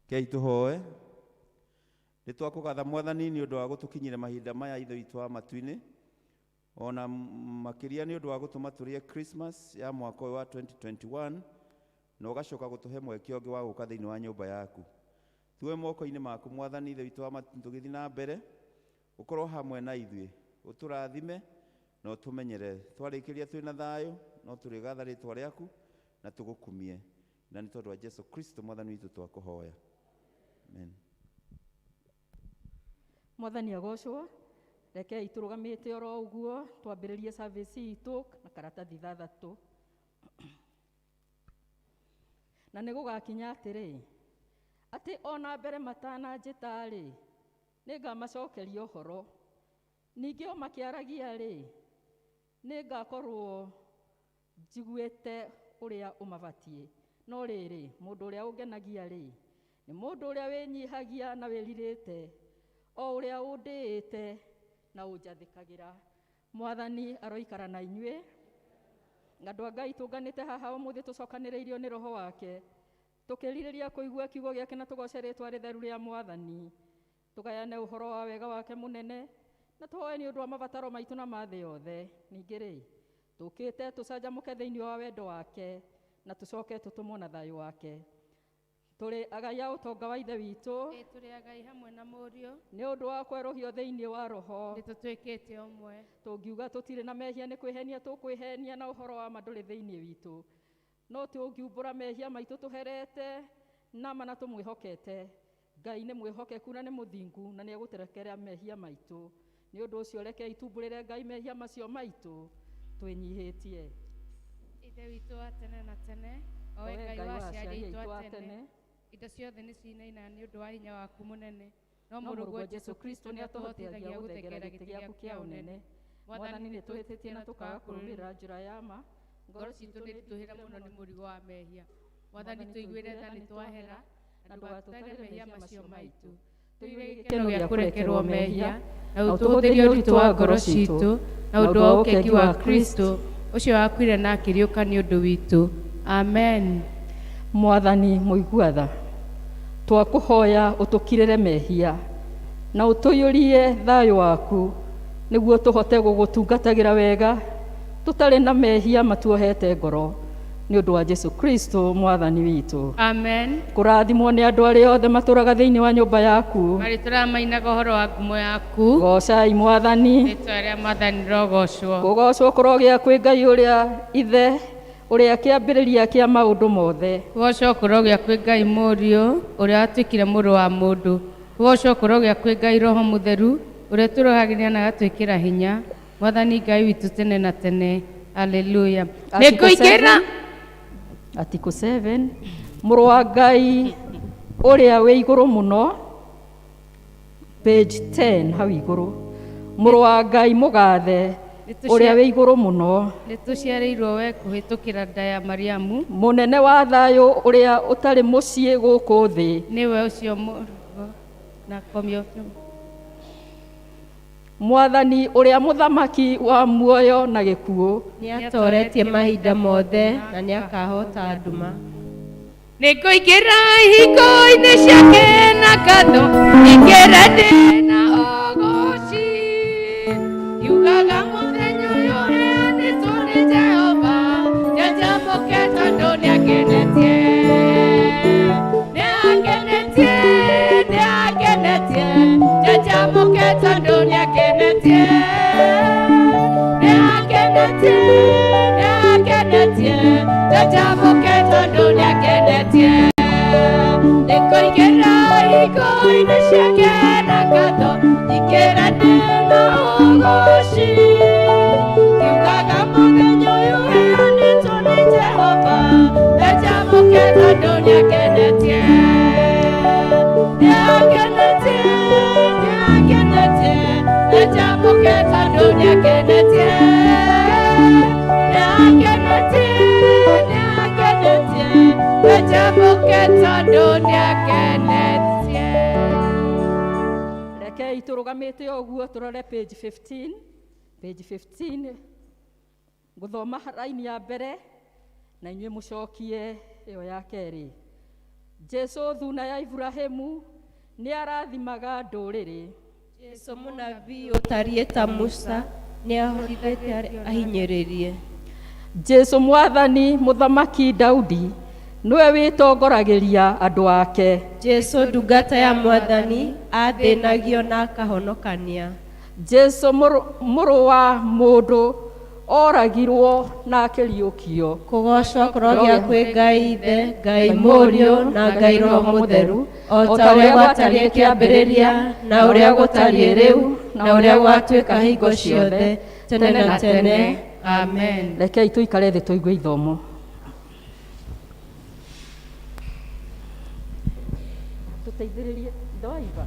Kei tuhoe ni twakugatha mwathani ni undu wa gutukinyire mahinda maya ithe witu wa matu-ini ona makiria ni undu wa gutuma turie Christmas ya mwaka wa 2021 na ugacoka gutuhe mweke ungi wa guka thiini wa nyumba yaku tuwe moko-ini maku mwathani ithe witu wa matu tugithi na mbere ukorwo hamwe na ithuĩ uturathime na utumenyere twarikiria twina thayo no turigatha ritwa riaku na tugukumie na ni tondu wa Jesu Kristo mwathani witu twakuhoya. Amen. Mwathani agocwo reke iturugamite oro uguo twambiririe service itu na karatathi thathatu na nigugakinya atiri ati ona mbere matana njitari ningamacokeria uhoro ningi o makiaragia ri ningakorwo njiguite uria umabatie no riri mundu uria ungenagia ri ni mundu uria winyihagia na wiririte o uria undiite na unjathikagira. Mwathani aroikara na inyue ngandu Ngai tunganite haha umuthi tucokaniriirio ni roho wake tukiririria kuigua kiugo giake na tugoce ritwa ritheru ria Mwathani tugayane uhoro wa wega wake munene na tuhoe ni undu wa mabataro maitu na mathe yothe ningi ri tukite tucanjamuke thiini wa wendo wake na tucoke tutumwo na thayo wake. Turi agai a utonga wa ithe witu turi agai hamwe na murio ni undu wa kwerohio thiini wa roho nitutwikite umwe tungiuga tutire na mehia ni kwihenia tukwihenia na uhoro wa manduri thiini witu no tungiumbura mehia maitu tuherete na mana tumwihokete Ngai ni mwihokeku na ni muthingu na ni eguterekera mehia maitu ni undu ucio reke itumburire Ngai mehia macio maitu twinyihitie. Ithe witu wa tene na tene o Ngai wa ciari itu wa tene indo ciothe nĩ cinaina nĩ ũndũ wa hinya waku mũnene, no no mũrũguo Jesu Kristo nĩ atũhotithagia gũtengera gĩtĩ gĩaku kĩa ũnene. Mwathani nĩ twĩtĩtie na tũkaga kũrũmĩrĩra njĩra ya ma, ngoro citũ nĩ ritũhĩre mũno nĩ mũrigo wa mehia. Mwathani tũiguĩre tha nĩ twahera, na ndũgatũtarĩre mehia macio maitũ. Tũigĩre gĩkeno gĩa kũrekerwo mehia, na ũtũhũthĩrie ũritũ wa ngoro citũ, na ũndũ wa ũkengi wa Kristo ũcio wakuire na akĩriũka nĩ ũndũ witũ. Amen. Mwathani mũigua tha, twakũhoya ũtũkirĩre mehia na ũtũiyũrie thayũ waku, nĩguo tũhote gũgũtungatagĩra wega tũtarĩ na mehia matuohete ngoro, nĩ ũndũ wa Jesu Kristo mwathani witũ. Amen. Kũrathimwo nĩ andũ arĩa othe matũraga thĩinĩ wa nyũmba yaku, Marĩtũra mainaga ũhoro wa ngumo yaku, gocai Mwathani. rĩtwa rĩa Mwathani rogocwo. Kũgocwo kũrogĩa kwĩ Ngai ũrĩa ithe, ũrĩa kĩambĩrĩria kĩa maũndũ mothe. Kũgocwo kũrogĩa kwĩ Ngai Mũriũ, ũrĩa watuĩkire mũrũ wa mũndũ. Kũgocwo kũrogĩa kwĩ Ngai Roho Mũtheru, ũrĩa tũrogagĩria na agatwĩkĩra hinya. Mwathani Ngai witũ tene na tene. Haleluya. Nĩngũingĩra Article 7, mũrũ wa Ngai ũrĩa wĩ igũrũ mũno, page 10 hau igũrũ. Mũrũ wa Ngai mũgathe ũrĩa wĩ igũrũ mũno, nĩtũciarĩirwo we kũhĩtũkĩra nda ya Mariamu, mũnene wa thayũ ũrĩa ũtarĩ mũciĩ gũkũ thĩ, nĩwe ũcio na komio. Mwathani ũrĩa mũthamaki wa muoyo na gĩkuũ, nĩatoretie mahinda mothe na nĩakahota nduma. Nĩngũingĩra ihingo-inĩ ciake na ngatho, ingĩra ndĩ na ũgooci, yugaga mũthenya ũyũ ũheanĩtwo nĩ Jehova, njanjamũke tondũ nĩakenetie, nĩakenetie, nĩakenetie, njanjamũke tondũ nĩakenetie, nĩakenetie, nĩakenetie, njanjamũke tondũ nĩakenetie. Nĩngũingĩra ihingo-inĩ ciake na ngatho, ingĩra ndĩ na ũgooci, yugaga mũthenya ũyũ ũheanĩtwo nĩ Jehova, njanjamũke tondũ nĩakenetie, nĩakenetie, nĩakenetie, njanjamũke tondũ nĩakenetie, nĩakenetie, nĩakenetie, njanjamũke tondũ nĩakenetie. Rekei tũrũgamĩte ũguo tũrore page 15. Page 15 ngũthoma raini ya mbere na inyuĩ mũcokie ĩyo ya kerĩ. Jesu thuna ya Ibrahimu nĩ arathimaga ndũrĩrĩ. Jesu mũnabii ũtariĩ ta Musa nĩahotithĩtie ahinyĩrĩrie. Jesu mwathani mũthamaki Daudi nĩwe wĩtongoragĩria andũ ake. Jesu ndungata ya Mwathani athĩnagio na akahonokania. Jesu mũrũ wa mũndũ oragirwo na akĩriũkio. Kũgocwo kũrogĩa kwĩ Ngai Ithe, Ngai Mũriũ na Ngai Roho Mũtheru, o ta ũrĩa gwatariĩ kĩambĩrĩria na ũrĩa gũtariĩ rĩu na ũrĩa gwatuĩka hingo ciothe tene na tene. Amen. Rekei tũikare thĩ tũigue ithomo. Tũteithĩrĩrie ndoiva.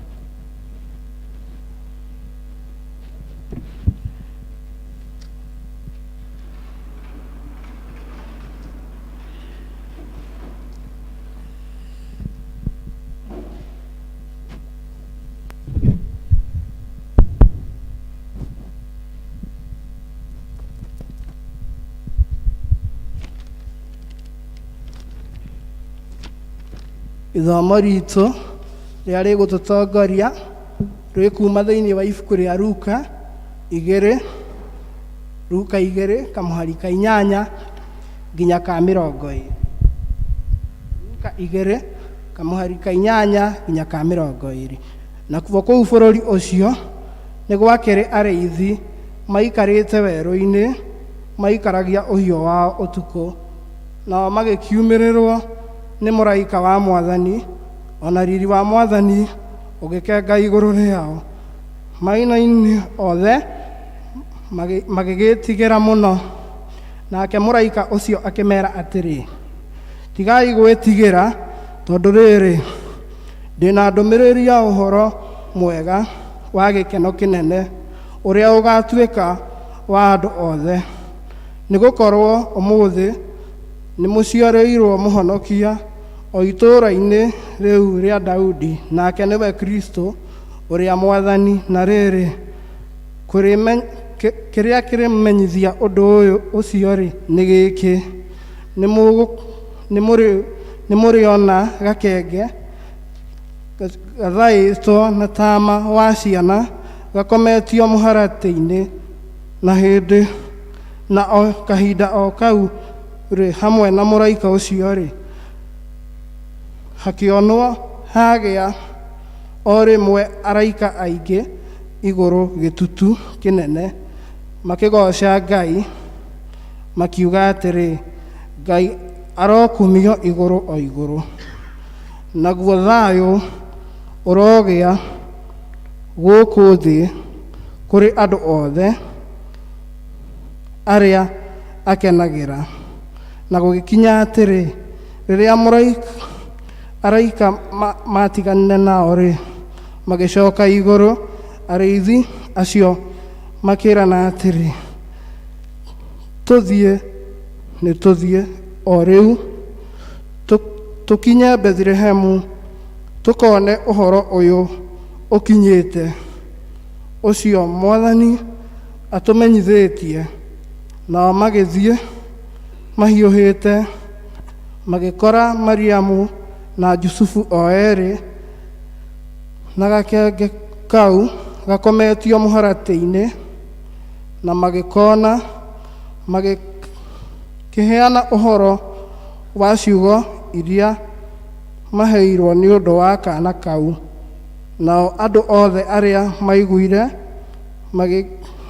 Ithomo ritũ rĩrĩa rĩgũtũtongoria rĩ kuma thĩinĩ wa ibuku rĩa Luka 2 kamũhari ka 8 nginya ka 20. Luka 2 kamũhari ka 8 nginya ka 20. Nakuo kũu bũrũri ũcio nĩ gwakĩrĩ arĩithi maikarĩte werũ-inĩ maikaragia ũhiũ wao ũtukũ, nao magĩkiumĩrĩrwo nĩ mũraika wa Mwathani, ona riri wa Mwathani ũgĩkenga igũrũ rĩao. Maina-inĩ othe magĩgĩtigĩra mũno. Nake mũraika ũcio akĩmera atĩrĩ, tigai gwĩtigĩra, tondũ rĩrĩ ndĩna ndũmĩrĩri ya ũhoro mwega wa gĩkeno kĩnene ũrĩa ũgatuĩka wa andũ othe, nĩ gũkorwo ũmũthĩ nĩ mũciarĩirwo mũhonokia o itũũra-inĩ rĩu rĩa Daudi, nake nĩwe Kristo ũrĩa Mwathani. Na rĩrĩ kĩrĩa kĩrĩmenyithia ũndũ ũcio-rĩ nĩ gĩkĩ: nĩ mũrĩona gakenge gathaĩtwo na taama wa ciana gakometio mũharatĩ-inĩ, na hĩndĩ na o kahinda o kau rĩ hamwe na mũraika ũcio-rĩ hakĩonwo hagĩa o rĩmwe araika aingĩ igũrũ gĩtutu kĩnene makĩgoca Ngai makiuga atĩrĩ, Ngai arokumio igũrũ o igũrũ, naguo thayũ ũrogĩa gũkũ thĩ kũrĩ andũ othe arĩa akenagĩra. Na gũgĩkinya atĩrĩ, rĩrĩa araika matiganire nao-rĩ magĩcoka igũrũ, arĩithi acio makĩrana atĩrĩ, tũthiĩ o rĩu tũkinye Bethlehemu tũkone ũhoro ũyũ ũkinyĩte, ũcio Mwathani atũmenyithĩtie. Nao magĩthiĩ mahiũhĩte, magĩkora Mariamu na Jusufu o erĩ na gakenge kau gakometio mũharatĩ-inĩ, na magĩkona magĩkĩheana ũhoro wa ciugo iria maheirwo nĩ ũndũ wa kaana kau. Nao andũ othe arĩa maiguire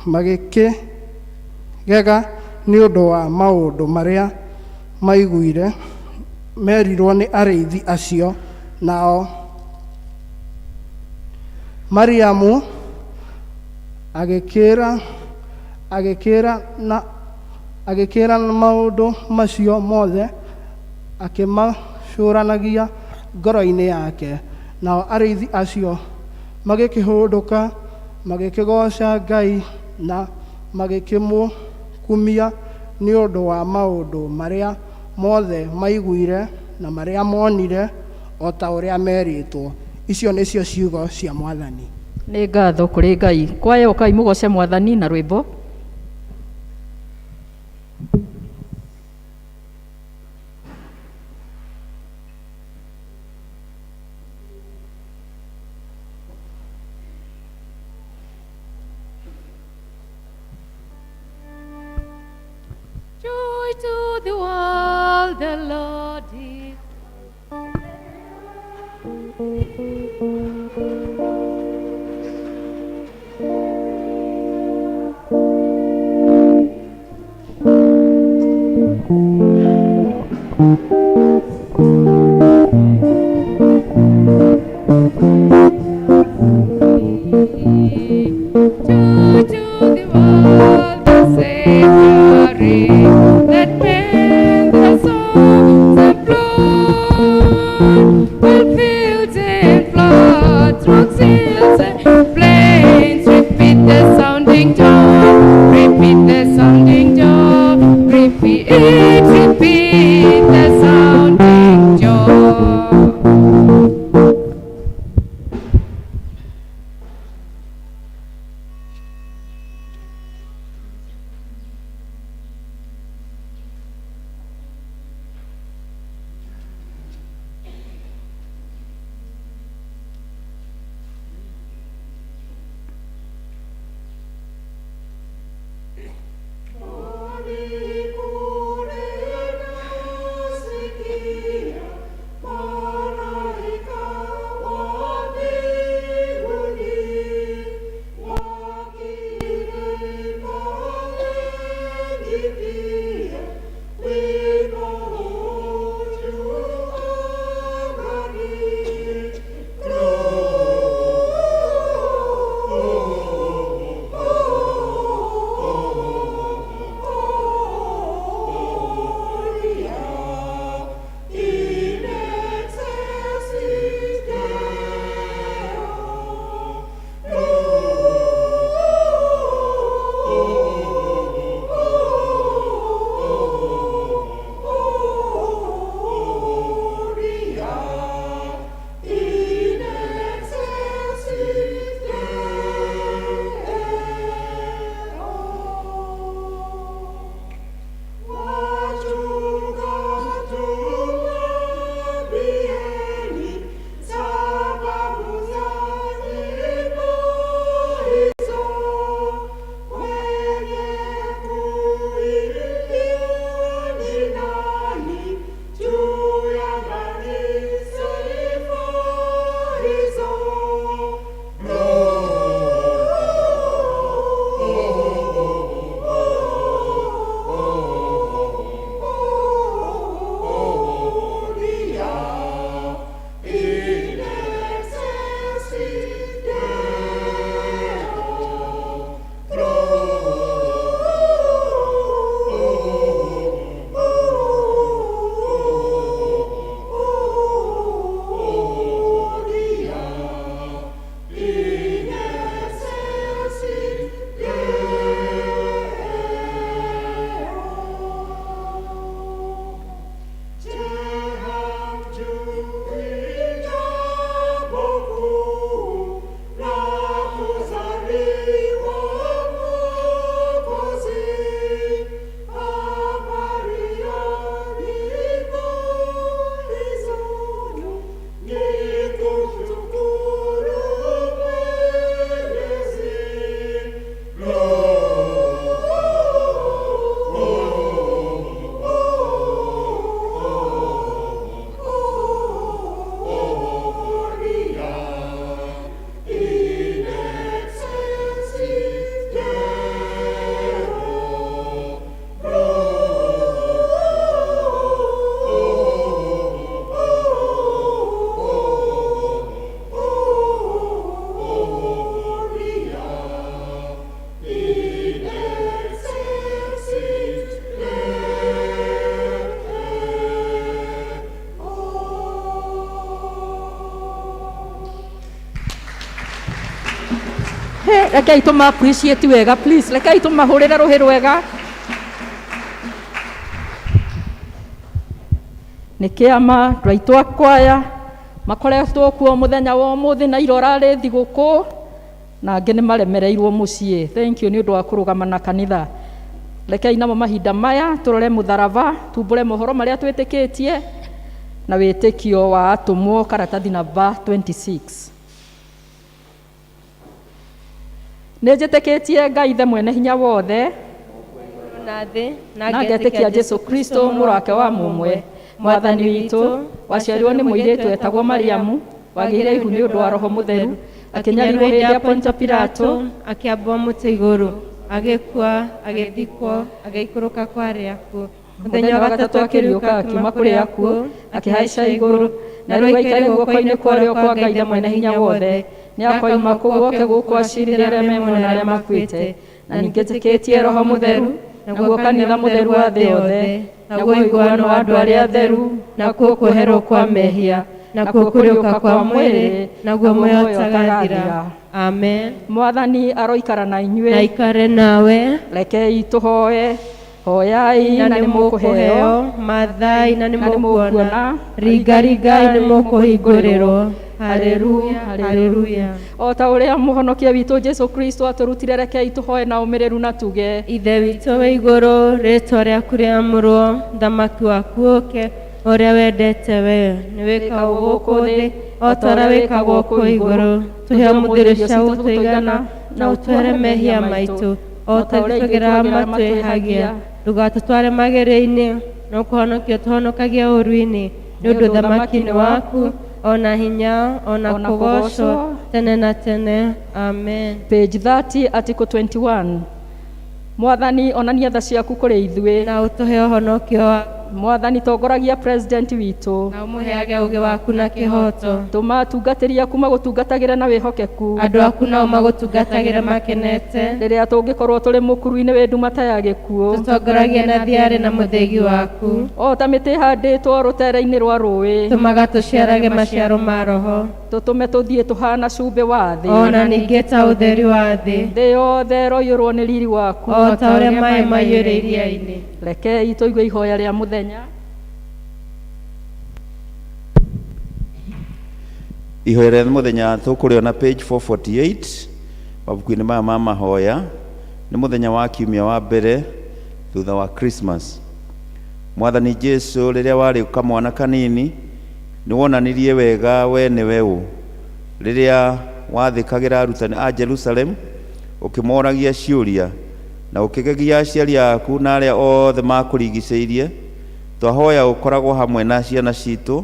magĩkĩgega nĩ ũndũ wa maũndũ marĩa maiguire merirwo nĩ arĩithi acio. Nao Mariamu agĩkĩra na maũndũ macio mothe akĩmacũranagia ngoro-inĩ yake. Nao arĩithi acio magĩkĩhũndũka magĩkĩgoca Ngai na magĩkĩmũkumia nĩ ũndũ wa maũndũ marĩa mothe maiguire na marĩa monire o ta ũrĩa merĩtwo. Icio nĩcio ciugo cia Mwathani. Nĩ ngatho kũrĩ Ngai. Kwaya ũkai mũgoce Mwathani na rwĩmbo. Joy to the world, the Lord is. Joy to the world, the Savior reigns. Let men the songs of blood, while fields and floods, rocks, hills and plains, repeat the sounding drum, repeat the sounding drum, repeat the sounding drum. rekei tũma appreciate wega please, rekei tũmahũrĩre rũhĩ rwega. Nĩ kĩama andũ aitũ a kwaya makoretwo kuo mũthenya wa ũmũthĩ na irorarĩ thigũkũ na angĩ nĩ maremereirwo mũciĩ. Thank you nĩ ũndũ wa kũrũgama na kanitha. Rekei namo mahinda maya tũrore mũtharaba, tumbũre mohoro marĩa twĩtĩkĩtie na wĩtĩkio wa atũmwo karatathi namba 26. Nĩ njĩtĩkĩtie Ngai ithe mwene hinya wothe na ngetĩkia Jesu Kristo mũrũ wake wa mũmwe mwathani witũ, waciarirwo nĩ mũirĩtu etagwo Mariamu, wagĩire ihu nĩ ũndũ wa Roho Mũtheru, akĩnyarirwo hĩndĩ ya Ponto Pilato, akĩambwo mũtĩ igũrũ, agĩkua, agĩthikwo, agĩikũrũka kwa arĩa akuũ. Mũthenya wa gatatũ akĩriũka akiuma kũrĩ akuũ, akĩhaica igũrũ, na rĩu aikare guoko-inĩ kwa ũrĩo kwa Ngai ithe mwene hinya wothe. Nĩ akoima kũu oke gũkũ acirĩre arĩa me muoyo na arĩa makuĩte. Na ningĩ njĩtĩkĩtie Roho Mũtheru, naguo kanitha mũtheru wa thĩ yothe, naguo iguano wa andũ arĩa atheru, nakuo kweherwo kwa mehia, nakuo kũriũka kwa mwĩrĩ, naguo muoyo ũtagathira. Amen. Mwathani aroikara na inyuĩ, na ikare nawe. Rekei tũhoe. Hoyai na nĩ mũkũheo, mathai na nĩ mũkuona, ringaringai nĩ mũkũhingũrĩrwo. Haleluya, haleluya. O ta ũrĩa mũhonokia witũ Jesu Kristo atũrutire, rekei tũhoe na ũmĩrĩru na tuge: Ithe witũ wĩ igũrũ, rĩĩtwa rĩaku rĩamũrwo, thamaki waku ũũke, ũrĩa wendete we nĩ wĩkagwo gũkũ thĩ o ta ũrĩa wĩkagwo kũu igũrũ. Tũhe mũthĩrĩ cia gũtũigana na ũtware mehia maitũ o ta tũgeraga matwĩhagia, ndũgatũtware magerio-inĩ, no kũhonokia tũhonokagia ũũru-inĩ, nĩ ũndũ thamaki nĩ waku, ona hinya, ona kũgocwo tene na tene. Amen. Page 30, article 21. Mwathani onania tha ciaku kũrĩ ithuĩ, na ũtũhe ũhonokio wa Mwathani tongoragia president witũ, na ũmũheage ũũgĩ waku na kĩhoto. Tũma atungatĩri aku magũtungatagĩre na wĩhokeku, andũ aku nao magũtungatagĩre makenete. Rĩrĩa tũngĩkorwo tũrĩ mũkuru-inĩ wĩ ndumata ya gĩkuũ, tũtongoragie na thiarĩ na mũthĩgi waku. O ta mĩtĩ ĩhandĩtwo rũtere-inĩ rwa rũĩ, tũmaga tũciarage maciaro ma Roho. Tũtũme tũthiĩ tũhana cumbĩ wa thĩ, ona ningĩ ta ũtheri wa thĩ. Thĩ yothe roiyũrwo nĩ riri waku, o ta ũrĩa maĩ maiyũire iria-inĩ. Rekei tũigue ihoya rĩa mũthenya. Ihoya rĩa mũthenya tũkũrĩona page 448 mabuku-inĩ maya ma mahoya. Nĩ mũthenya wa kiumia wa mbere thutha wa Christmas. Mwathani Jesu rĩrĩa warĩ kamwana kanini, nĩ wonanirie wega we nĩwe ũ, rĩrĩa wathĩkagĩra arutani a Jerusalem, ũkĩmoragia ciũria na ũkĩgegia aciari aku na arĩa othe makũrigicĩirie. Twahoya ũkoragwo hamwe na ciana citũ,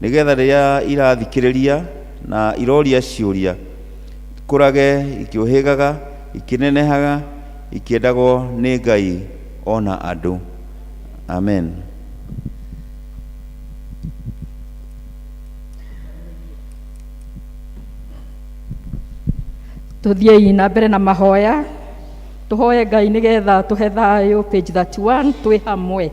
nĩgetha rĩrĩa irathikĩrĩria na iroria ciũria, kũrage ikĩũhĩgaga, ikĩnenehaga, ikĩendagwo nĩ Ngai ona andũ. Amen. Tuthiei na mbere na mahoya. Tuhoye Ngai nĩgetha tũhe thayũ. Page 31, twĩ hamwe.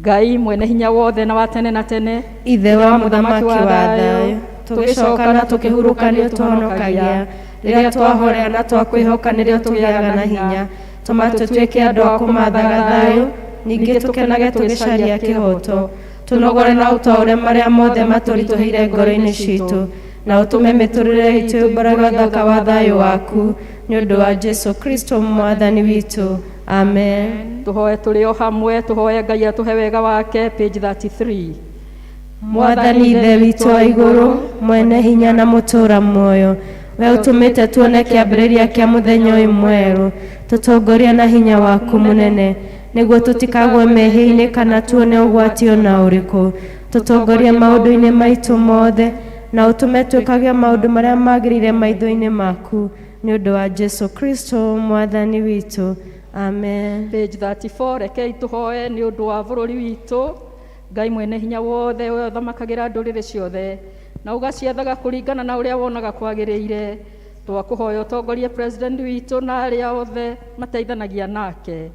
Ngai mwene hinya wothe na wa tene na tene, ithe wa mũthamaki wa thayũ, tũgĩcoka na tũkĩhurũka nĩ ũtũhonokagia. Rĩrĩa twahorea na twakwĩhoka nĩrĩo tũgĩaga na hinya. Tũma tũtuĩke andũ a kũmathaga thayũ, ningĩ tũkenage tũgĩcaria kĩhoto. Tũnogore na ũtaũre marĩa mothe matũritũhĩire ngoro-inĩ citũ, na ũtũme mĩtũrĩre itũ yũmbũrage ũthaka wa thayũ waku, nĩ ũndũ wa Jesu Kristo mwathani witũ. Amen. Tuhoye tũrĩ o hamwe, tuhoye Ngai atũhe wega wake. Page 33. Mwathani ithe witũ wa igũrũ, mwene hinya na mũtũra muoyo, we ũtũmĩte tuone kĩambĩrĩria kĩa mũthenya ũyũ mwerũ. Tũtongoria na hinya waku mũnene, nĩguo tũtikagwe mehia-inĩ kana tuone ũgwati ona ũrĩkũ. Tũtongorie maũndũ-inĩ maitũ mothe, na ũtũme twĩkage maũndũ marĩa magĩrĩire maitho-inĩ maku, nĩ ũndũ wa Jesu Kristo mwathani witũ. Amen. Page 34. Rekei tũhoye nĩ ũndũ wa bũrũri witũ. Ngai mwene hinya wothe, we ũthamakagĩra ndũrĩrĩ ciothe na ũgaciathaga kũringana na ũrĩa wonaga kwagĩrĩire, twakũhoya ũtongorie president witũ na arĩa othe mateithanagia nake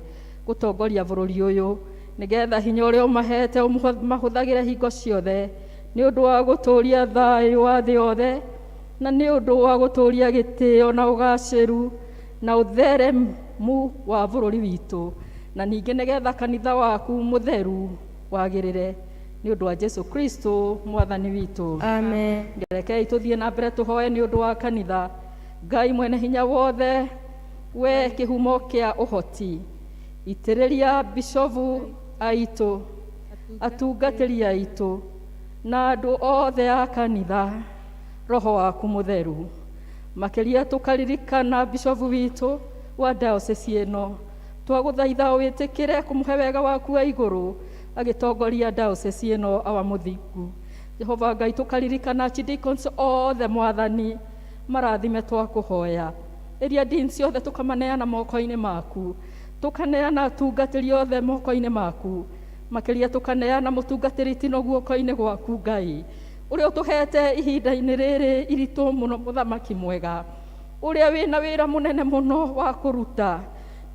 gũtongoria bũrũri ũyũ, nĩgetha hinya ũrĩa ũmahete ũmahũthagĩre hingo ciothe, nĩ ũndũ wa gũtũũria thayũ wa thĩ yothe, na nĩ ũndũ wa gũtũũria gĩtĩo na ũgacĩru na ũtheremu wa bũrũri witũ, na ningĩ nĩgetha kanitha waku mũtheru wagĩrĩre, nĩ ũndũ wa Jesu Kristo mwathani witũ. Amen. Rekei tũthiĩ na mbere tũhoe nĩ ũndũ wa kanitha. Ngai mwene hinya wothe, we kĩhumo kĩa ũhoti, itĩrĩria bishofu aitũ, atungatĩri aitũ na andũ othe a kanitha roho waku mũtheru. Makĩria tũkaririkana bishofu witũ wa diocese ĩno, twagũthaitha wĩtĩkĩre kũmũhe wega waku wa igũrũ agĩtongoria diocese ĩno awa mũthingu. Jehova Ngai, tũkaririkana archdeacons othe mwathani, marathime twakũhoya. Ĩria dean ciothe tũkamaneana moko-inĩ maku, tũkaneana atungatĩri othe moko-inĩ maku, makĩria tũkaneana mũtungatĩri Tino guoko-inĩ gwaku Ngai, ũrĩa ũtũhete ihinda-inĩ rĩrĩ iritũ mũno, mũthamaki mwega, ũrĩa wĩna wĩra mũnene mũno wa kũruta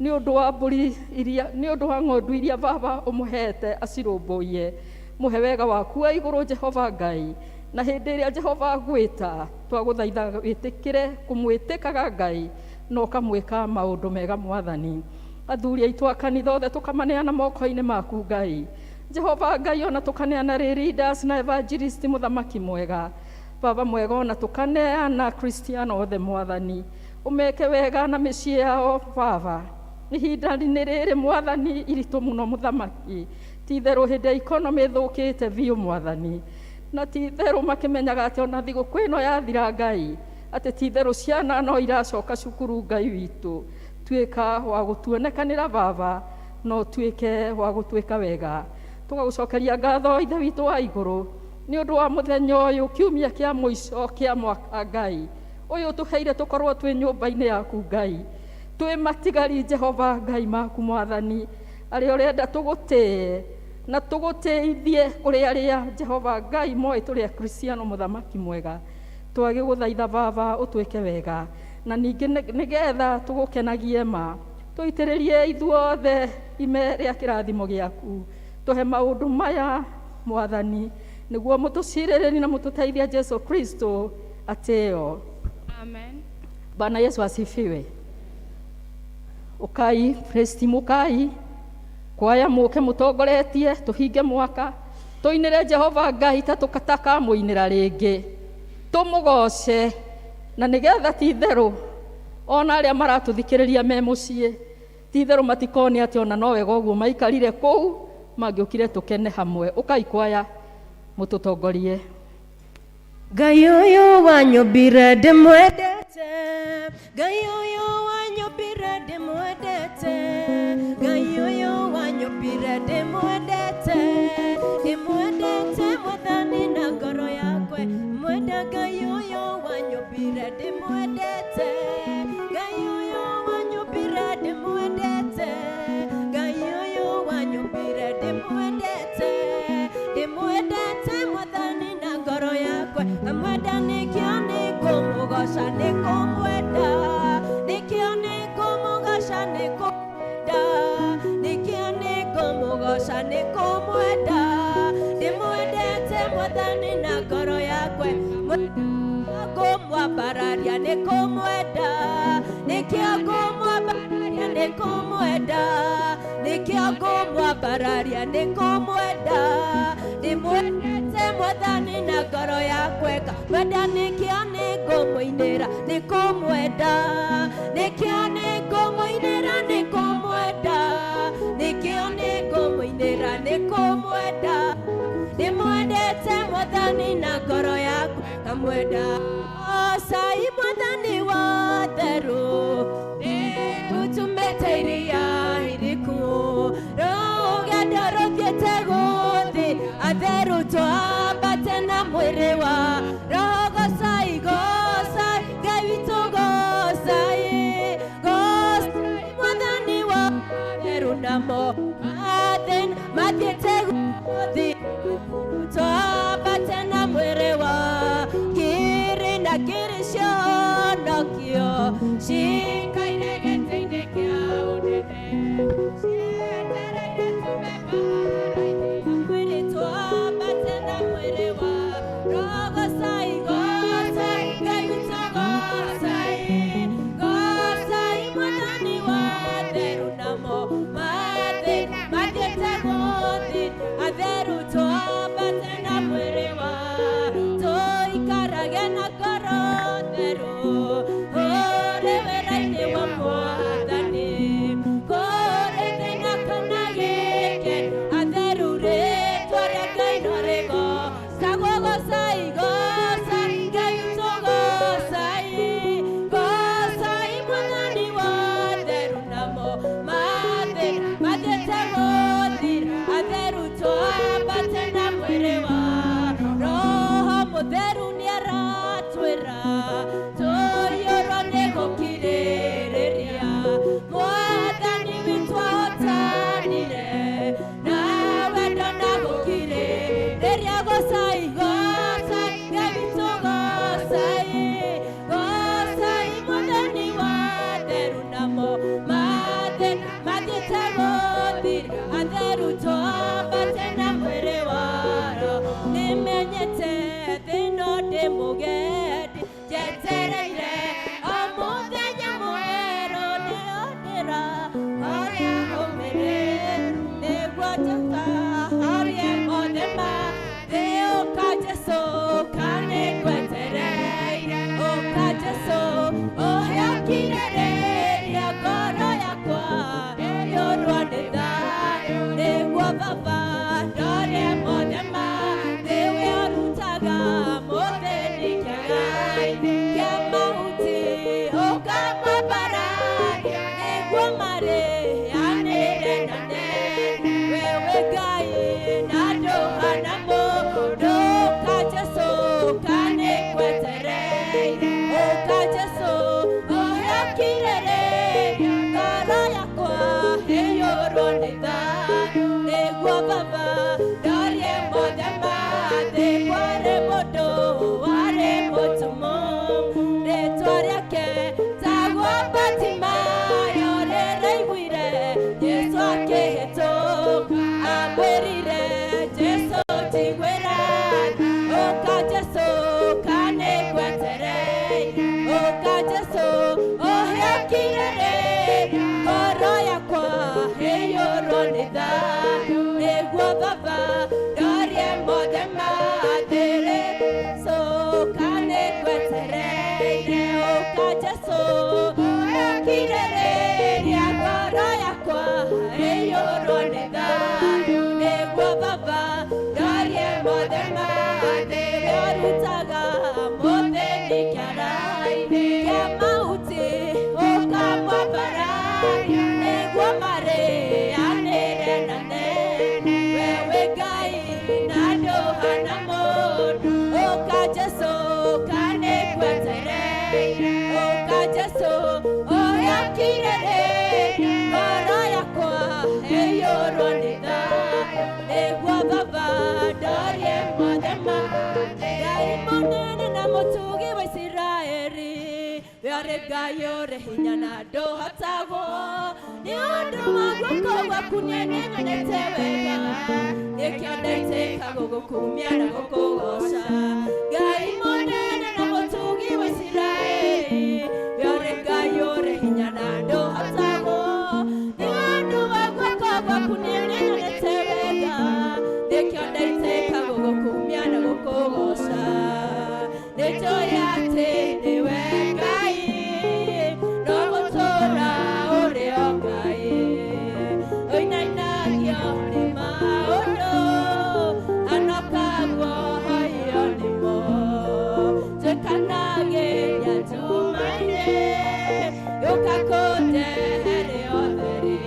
nĩ ũndũ wa mbũri iria, nĩ ũndũ wa ng'ondu iria baba ũmũhete acirũmbũiye. Mũhe wega waku wa igũrũ Jehova Ngai, na hĩndĩ ĩrĩa Jehova gwĩta twagũthaitha wĩtĩkĩre kũmwĩtĩkaga Ngai na ũkamwĩka maũndũ mega mwathani. Athuri aitũ a kanitha othe tũkamaneana moko-inĩ maku Ngai. Jehova Ngai, ona tũkaneana leaders na evangelist mũthamaki mwega, baba mwega, ona tũkaneana Christian othe mwathani, ũmeke wega na mĩciĩ yao baba. Ihinda-inĩ rĩrĩ mwathani iritũ mũno mũthamaki, ti-itherũ hĩndĩ ya economy thũkĩte biũ mwathani, na ti-itherũ makĩmenyaga atĩ ona thigũkũ ĩno yathira Ngai, atĩ ti-itherũ ciana no iracoka cukuru Ngai witũ. Tuĩka wa gũtuonekanĩra baba, no tuĩke wa gũtuĩka wega. Tũgagũcokeria ngatho ithe witũ wa igũrũ nĩ ũndũ wa mũthenya ũyũ, kiumia kĩa mũico kĩa mwaka Ngai ũyũ tũheire tũkorwo twĩ nyũmba-inĩ yaku Ngai, twĩ matigari Jehova Ngai maku mwathani, arĩa ũrenda tũgũtĩe na tũgũteithie kũrĩ arĩa Jehova Ngai moĩ tũrĩ Akristiano mũthamaki mwega. Twagĩgũthaitha baba ũtwĩke wega, na ningĩ nĩgetha tũgũkenagie ma, tũitĩrĩrie ithuothe ime rĩa kĩrathimo gĩaku. Tũhe maũndũ maya mwathani, nĩguo mũtũcirĩrĩri na mũtũteithia Jesu Kristo atĩo. Amen. Bwana Yesu asifiwe. Ukai, praise team ukai, kwaya mũke mũtongoretie tũhinge mwaka, tũinĩre Jehova Ngai ta tũkataka mũinĩra rĩngĩ, tũmũgoce, na nĩgetha ti-itherũ ona arĩa maratũthikĩrĩria me mũciĩ, ti-itherũ matikone atĩ ona no wega ũguo maikarire kũu, mangĩũkire tũkene hamwe. Ukai kwaya mũtũtongorie. Ngai ũyũ wanyũmbire ndĩmwendete, Ngai ũyũ wanyũmbire ndĩmwendete, Ngai ũyũ wanyũmbire ndĩmwendete, ndĩmwendete mwathani na ngoro yakwa, mwenda Ngai ũyũ wanyũmbire ndĩmwendete, Ngai ũyũ wanyũmbire ndĩmwendete, Ngai ũyũ wanyũmbire ndĩmwendete, ndĩmwendete mwathani na ngoro yakwa, amwenda nĩkĩo nĩngũmũgoca nĩkũmwenda, nĩkĩo nĩngũmũgoca nĩkũmwenda, nĩkĩo nĩngũmũgoca nĩkũmwenda, ndĩmwendete mwathani na ngoro yakwa, ngũmwambararia nĩkũmwenda, nĩkĩo ngũmwambararia nĩkũmwenda, nĩkĩo ngũmwambararia nĩkũmwenda, ndĩmwendete mwathani na ngoro yakwa, mwenda nĩkĩo nĩngũmũinĩra nĩkũmwenda, nĩkĩo nĩngũmũinĩra nĩkũmwenda, nĩkĩo nĩngũmũinĩra nĩkũmwenda, ndĩmwendete mwathani na ngoro yakwa, kamwenda cai mwathani wa therũ, ũtumĩte iria iriku, rũgendo rũthiĩte gũthĩ, atherũ twambate na mwĩrĩ wa roho, gocai gocai Ngai witũ, gocai gocai mwathani wa therũ, namo athĩni mathiĩte gũthĩ, twambate na mwĩrĩ wa kiri na kiri cionokio, cikaire gĩtĩ-inĩ kĩa ũnene, cietereire tumekaraithia, mwĩrĩ twambate na mwĩrĩ wa roho, gocai gocai Ngai tũiyũrwo nĩ gũkirĩrĩria Mwathani witũ ahotanire na wendo na gũkirĩrĩria gũcai gũcai Ngai witũ gũcai gũcai Mwathani wa theru namo mathiĩte gũthira atheru twambate na mwĩrĩ waro nĩmenyete thĩno ndĩ mũgendi njetereire o mũthenya mwerũ nĩondĩra harĩa ũmĩrĩru nĩguo njoka harĩa mothe mathĩ ũka Jesũ kanĩngwetereire ũka Jesũ ũhe ũkirĩrĩria ngoro yakwa ĩiyũrwo nĩ thayũ nĩguo Baba ndore mothe mathĩ we ũrutaga mũthĩni kĩagai-inĩ kĩa mahuti ũkamwambararia nĩguo marĩanĩre na nene wewe Ngai na ndũhana mũndũ ũka Jesũ kanĩngwetereire ũka Jesũ ũhe ũkirĩrĩria ngoro yakwa ĩiyũrwo nĩ thayũ nĩguo Baba ndorie mothe mathĩ kwarĩ mũndũ warĩ mũtumumu rĩtwa rĩake tagwo Batimayo rĩraiguire Jesũ akĩhĩtũka amwĩrire Jesũ tigwĩra ũka Jesũ kanĩngwetereire ũka Jesũ ũhe ũkirĩrĩria ngoro yakwa ĩiyũrwo nĩ thayũ nĩguo Baba ndorie mothe mathĩ Jesũ kanĩngwetereire ũka Jesũ ũhe ũkirĩrĩria ngoro yakwa ĩiyũrwo nĩ thayũ nĩguo Baba ndorie mothe mathĩ we ũrutaga mũthĩni kĩara-inĩ kĩa mahuti ũkamwambararia nĩguo marĩanĩre na nene wewe Ngai na ndũhana mũndũ ũka Jesũ kanĩngwetereire ũka Jesũ ũhe ũkirĩrĩria ngoro yakwa ĩiyũrwo nĩ thayũ nĩguo Baba ndorie mothe mathĩ Ngai mũnene na mũtugi wa Isiraeli we ũrĩ Ngai ũrĩ hinya na ndũhotagwo nĩ ũndũ wa guoko gwaku nĩnyonete wega nĩkĩo ndaitĩka gũgũkumia na gũkũgoca Ngai mũnene na mũtugi wa Isiraeli we ũrĩ Ngai ũrĩ hinya na ndũhotagwo nĩ ũndũ wa guoko gwaku nĩnyonete wega nĩkĩo ndaitĩka gũgũkumia na gũkũgoca nĩnjũĩ atĩ nĩwe Ngai no gũtũũra ũrĩ o Ngai ũinanagio nĩ maũndũ anokagwo hoio nĩmo njĩkanagĩria njuma-inĩ gĩũka kũndehere ũtheri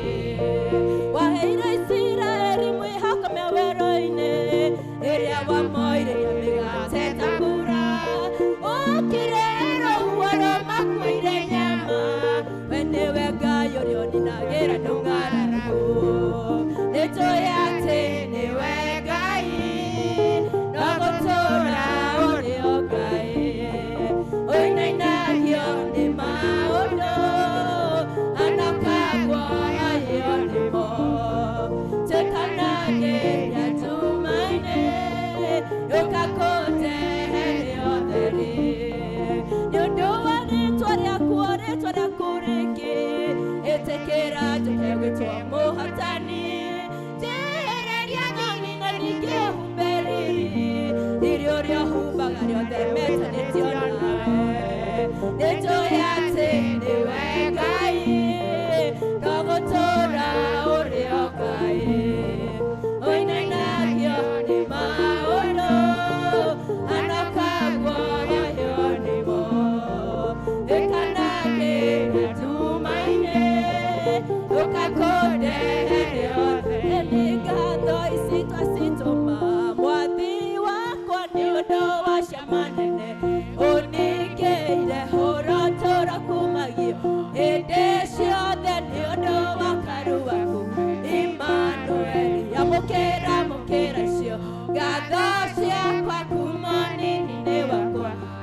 waheire Isiraeli mwĩhoko werũ-inĩ ĩrĩa wamoirĩria mĩgate ta mbura ũkĩrerwo huoro makuĩire nyama we nĩwe Ngai ũrĩa ũninagĩra ndũng'aragu nĩnjũĩ atĩ nĩwe Ngai no gũtũũra ũrĩ o Ngai ũinainagia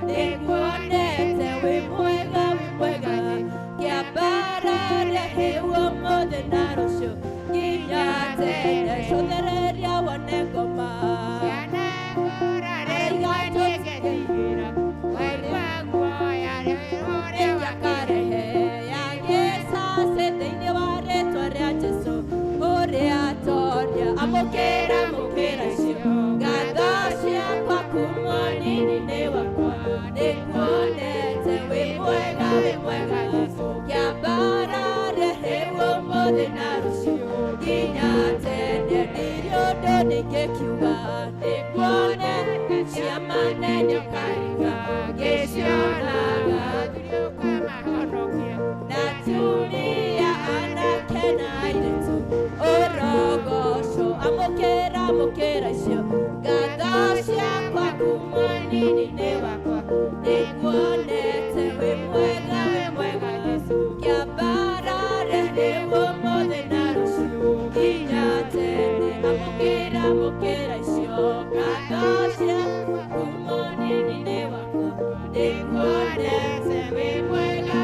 nikuonete wĩ mwega kĩambararia hĩguo mũthĩ na rũciũ nginya tene cũthĩrĩria wone ngoma Karehe ya gĩcacĩ thĩinĩ wa rĩtwa rĩa Jesũ ũrĩa toria amũkĩra icio ngatho ciakwa kuma nini-inĩ wakwa nĩkuonete wĩ mwega kĩambararia hĩguo mũthĩ na rũciũ nginya tene ndirĩ ũndũ ningĩkiuga nĩkuonete ciama nene ũkaringa ngĩcionaga natumia anake na airĩtu ũrogoco amũkĩra icio ngatho ciakwa kuma nini-inĩ wakwa nĩkuonete wĩ mwega kĩambararia hĩguo mũthĩ na rũciũ nginya tene amũkĩra icio ngatho ciakwa kuma nini-inĩ wakwa nĩkuonete wĩ mwega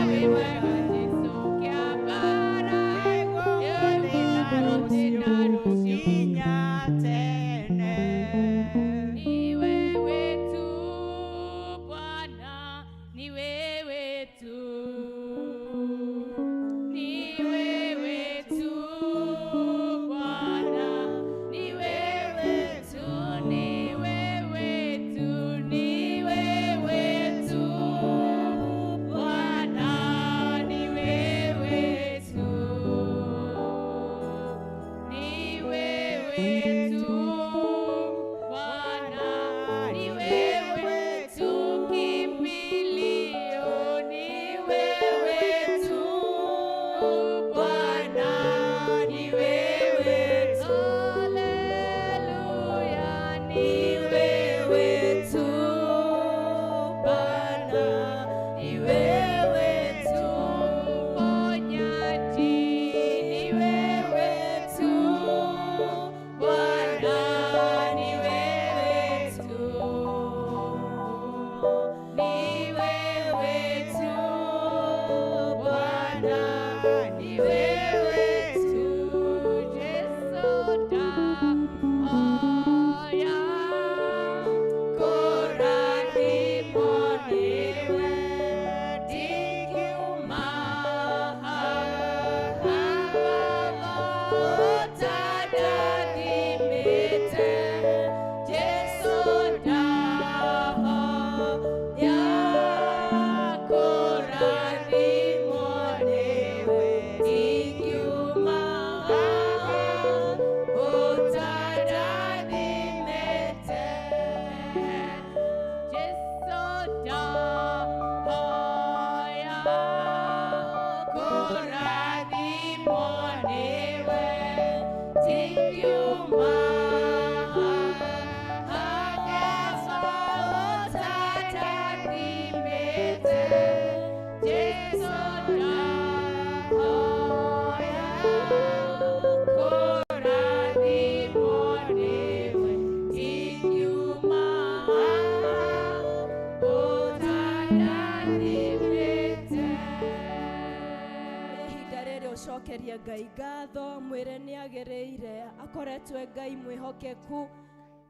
cokeria Ngai ngatho mwĩre nĩagĩrĩire akoretwe Ngai mwĩhokeku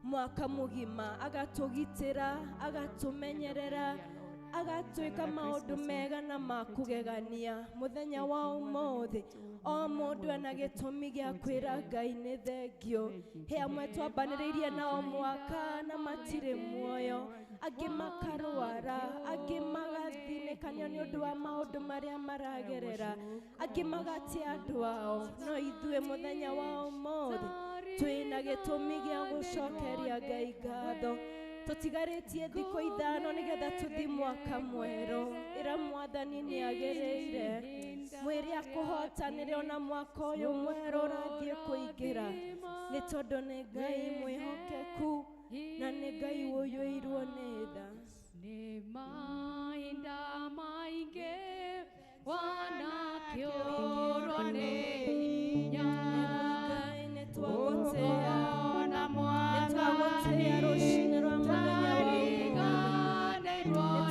mwaka mũgima agatũgitĩra agatũmenyerera agatuĩka maũndũ mega na makũgegania mũthenya wa ũmũthĩ o mũndũ ena gĩtũmi gĩa kwĩra Ngai nĩ thengio he amwe twambanĩrĩirie nao mwaka na matirĩ muoyo angĩ makarwara angĩ magathinĩkanio nĩ ũndũ wa maũndũ marĩa maragerera angĩ magate andũ ao no ithuĩ mũthenya wa ũmũthĩ twĩna gĩtũmi gĩa gũcokeria Ngai ngatho tũtigarĩtie thikũ ithano nĩgetha tũthi mwaka mwerũ ĩra mwathani nĩagĩrĩire mwĩre akũhotanĩre ona mwaka ũyũ mwerũ ũrathiĩ kũingĩra nĩ tondũ nĩ Ngai mwĩhokeku na nĩ Ngai ũiyũirwo nĩ tha nĩ mahinda maingĩ wanakĩũrwo nĩ hinya Ngai nĩtwagũtĩĩa na mwana nĩtwagũtĩĩa rũcinĩ rwa mũthenya wa ũmũthĩ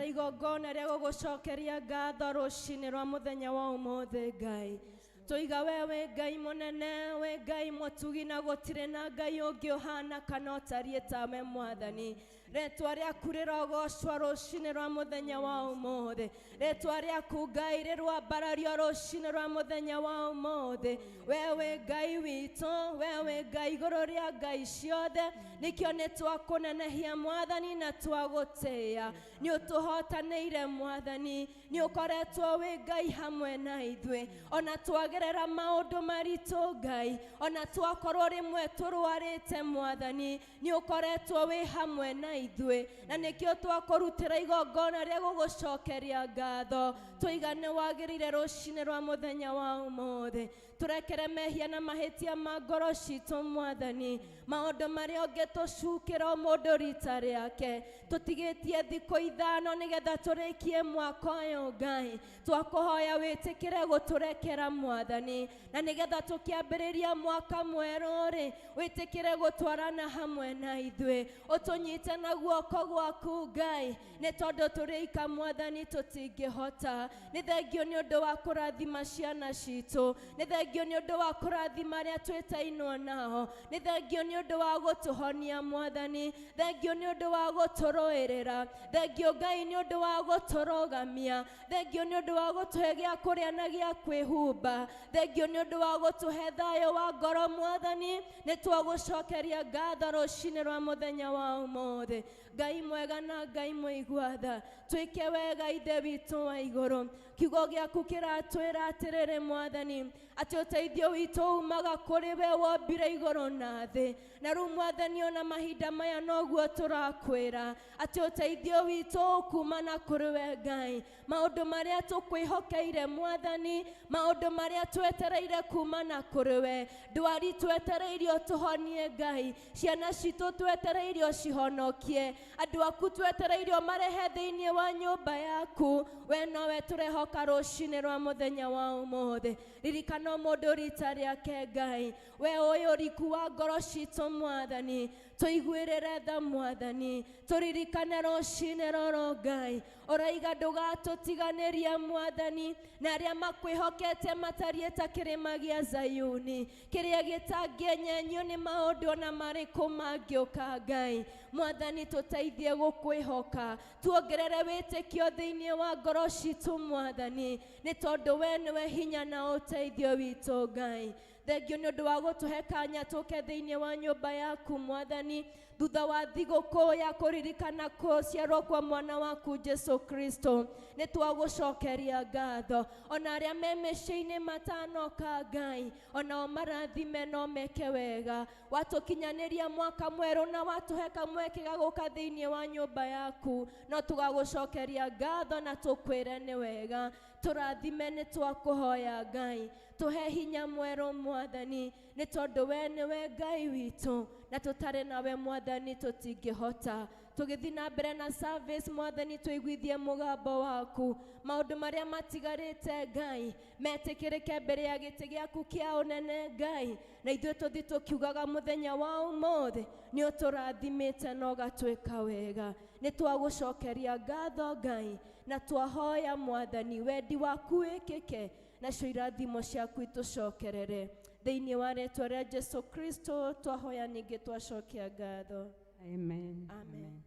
igongona rĩa gũgũcokeria ngatho rũcinĩ rwa mũthenya wa ũmũthĩ Ngai. Tũiga wewe Ngai mũnene, we Ngai mũtugi na gũtirĩ na Ngai ũngĩ ũhana kana ũtariĩ tawe Mwathani. Rĩtwa rĩaku rĩrogocwo rũcinĩ rwa mũthenya wa ũmũthĩ. Rĩtwa rĩaku Ngai rĩrwambarario rũcinĩ rwa mũthenya wa ũmũthĩ. Wewe Ngai witũ, wewe Ngai igũrũ rĩa Ngai ciothe, nĩkĩo nĩtwakũnenehia Mwathani na twagũtĩĩa. Nĩũtũhotanĩire Mwathani, nĩũkoretwo wĩ Ngai hamwe na ithuĩ. Ona twagerera maũndũ maritũ Ngai, ona twakorwo rĩmwe tũrwarĩte Mwathani, nĩũkoretwo wĩ hamwe na ithuĩ. Na nĩkĩo twakũrutĩra igongona rĩa gũgũcokeria ngatho. Tũiga nĩ wagĩrĩire rũcinĩ rwa mũthenya wa ũmũthĩ. Tũrekere mehia na mahĩtia ma ngoro citũ Mwathani, maũndũ marĩa ũngĩtũcukĩra o mũndũ rita rĩake. Tũtigĩtie thikũ ithano nĩgetha tũrĩkie mwaka ũyũ Ngai. Twakũhoya wĩtĩkĩre gũtũrekera Mwathani, na nĩgetha tũkĩambĩrĩria mwaka mwerũ-rĩ, wĩtĩkĩre gũtwarana hamwe na ithuĩ. Ũtũnyite na guoko gwaku Ngai, nĩ tondũ tũrĩika Mwathani tũtingĩhota. Nĩ thengio nĩ ũndũ wa kũrathima ciana citũ. Nĩ thengio nĩ ũndũ wa kũrathima arĩa twĩtainwo nao. Nĩ thengio nĩ ũndũ wa gũtũhonia Mwathani. Thengio nĩ ũndũ wa gũtũrũĩrĩra. Thengio Ngai nĩ ũndũ wa gũtũrũgamia. Thengio nĩ ũndũ wa gũtũhe gĩa kũrĩa na gĩa kwĩhumba. Thengio nĩ ũndũ wa gũtũhe thayũ wa ngoro Mwathani. Nĩ twagũcokeria ngatho rũcinĩ rwa mũthenya wa ũmũthĩ. Ngai mwega na Ngai mũigua tha, twĩke wega Ithe witũ wa igũrũ. Kiugo gĩaku kĩratwĩra atĩrĩrĩ Mwathani, atĩ ũteithio witũ umaga kũrĩ we wombire igũrũ na thĩ. Na rĩu Mwathani ona mahinda maya noguo tũrakwĩra atĩ ũteithio witũ ũkumana kũrĩ we Ngai. Maũndũ marĩa tũkwĩhokeire Mwathani, maũndũ marĩa twetereire kumana kũrĩ we. Ndwari twetereirio tũhonie Ngai, ciana citũ twetereirio cihonokie, andũ aku twetereirio marehe thĩinĩ wa nyũmba yaku. We nowe tũrehoka rũcinĩ rwa mũthenya wa ũmũthĩ. Ririkana mũndũ rita rĩake Ngai, we ũyũ ũriku wa ngoro citũ Mwathani. Tũiguĩrĩre tha Mwathani, tũririkane rũcinĩ rũrũ Ngai. Ũraiga ndũgatũtiganĩria Mwathani, na arĩa makwĩhokete matariĩ ta kĩrĩma gĩa Zayuni, kĩrĩa gĩtangĩenyenyio nĩ maũndũ ona marĩkũ mangĩũka Ngai. Mwathani tũteithie gũkwĩhoka, tuongerere wĩtĩkio thĩinĩ wa ngoro citũ Mwathani, nĩ tondũ we nĩwe hinya na ũteithio witũ Ngai. Thengio nĩ ũndũ wa gũtũhe kanya tũke thĩinĩ wa nyũmba yaku Mwathani, thutha wa thigũkũ ya kũririkana gũciarwo kwa mwana waku Jesu Kristo. Nĩ twagũcokeria ngatho. Ona arĩa me mĩciĩ-inĩ matanoka Ngai, onao marathime no meke wega. Watũkinyanĩria mwaka mwerũ na watũhe kamweke ga gũka thĩinĩ wa nyũmba yaku, no tũgagũcokeria ngatho na tũkwĩre nĩ wega. Tũrathime nĩ twakũhoya Ngai, tũhe hinya mwerũ Mwathani, nĩ tondũ we nĩwe Ngai witũ, na tũtarĩ nawe Mwathani tũtingĩhota. Tũgĩthiĩ na mbere na service Mwathani, tũiguithie mũgambo waku. Maũndũ marĩa matigarĩte Ngai, metĩkĩrĩke mbere ya gĩtĩ gĩaku kĩa ũnene Ngai, na ithuĩ tũthiĩ tũkiugaga mũthenya wa ũmũthĩ nĩ ũtũrathimĩte na ũgatwĩka wega. Nĩ twagũcokeria ngatho Ngai, na twahoya Mwathani wendi waku wĩkĩke, nacio irathimo ciaku itũcokerere. Thĩinĩ wa rĩĩtwa rĩa Jesu Kristo twahoya ningĩ twacokia ngatho. Amen. Amen.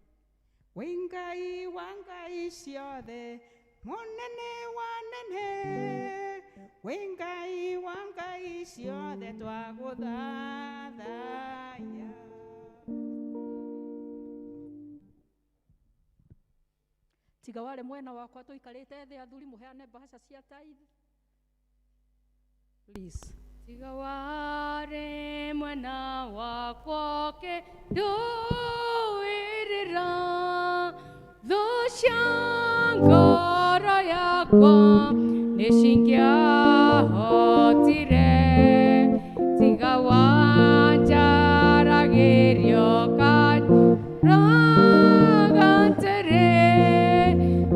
Wĩ Ngai wa ngai ciothe, mũnene wa nene, wĩ Ngai wa ngai ciothe twagũthathaya. Tiga wale mwena wakwa tũikarĩte thĩ, athuri mũheane mbahaca cia tithe. Please. Tiga wale mwena wakwa kĩndũĩrĩra, thũ cia ngoro yakwa nĩcingĩahotire. Tiga wanjaragĩrio karagatĩrĩ,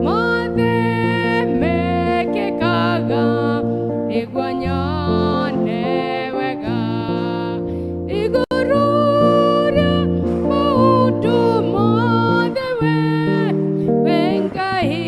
mothe mekĩkaga nĩguo nyone wega. Igũrũ rĩa maũndũ mothe we Ngai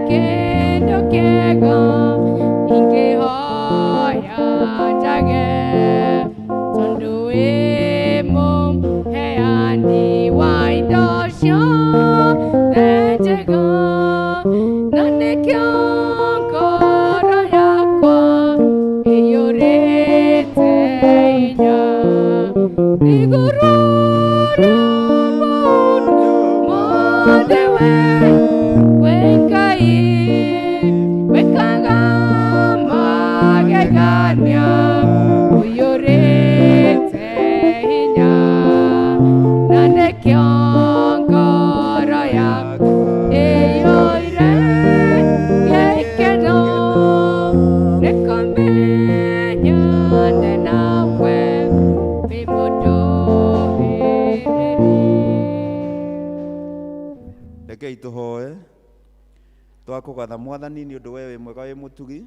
kĩndũ kĩega ingĩhoya njage, tondũ wĩ mũheani wa indo ciothe njega, na nĩkĩo ngoro yakwa ĩiyũrĩte hinya. Igũrũ rĩa maũndũ mothe wĩ Ngai, wĩkaga magegania, ũiyũrĩte hinya, na nĩkĩo ngoro yaku ĩiyũire gĩkeno, nĩkũmenya ndĩ nawe wĩ mũndũ hĩndĩ. Rekei tũhoe. Twakũgatha Mwathani nĩ ũndũ we wĩ mwega wĩ mũtugi,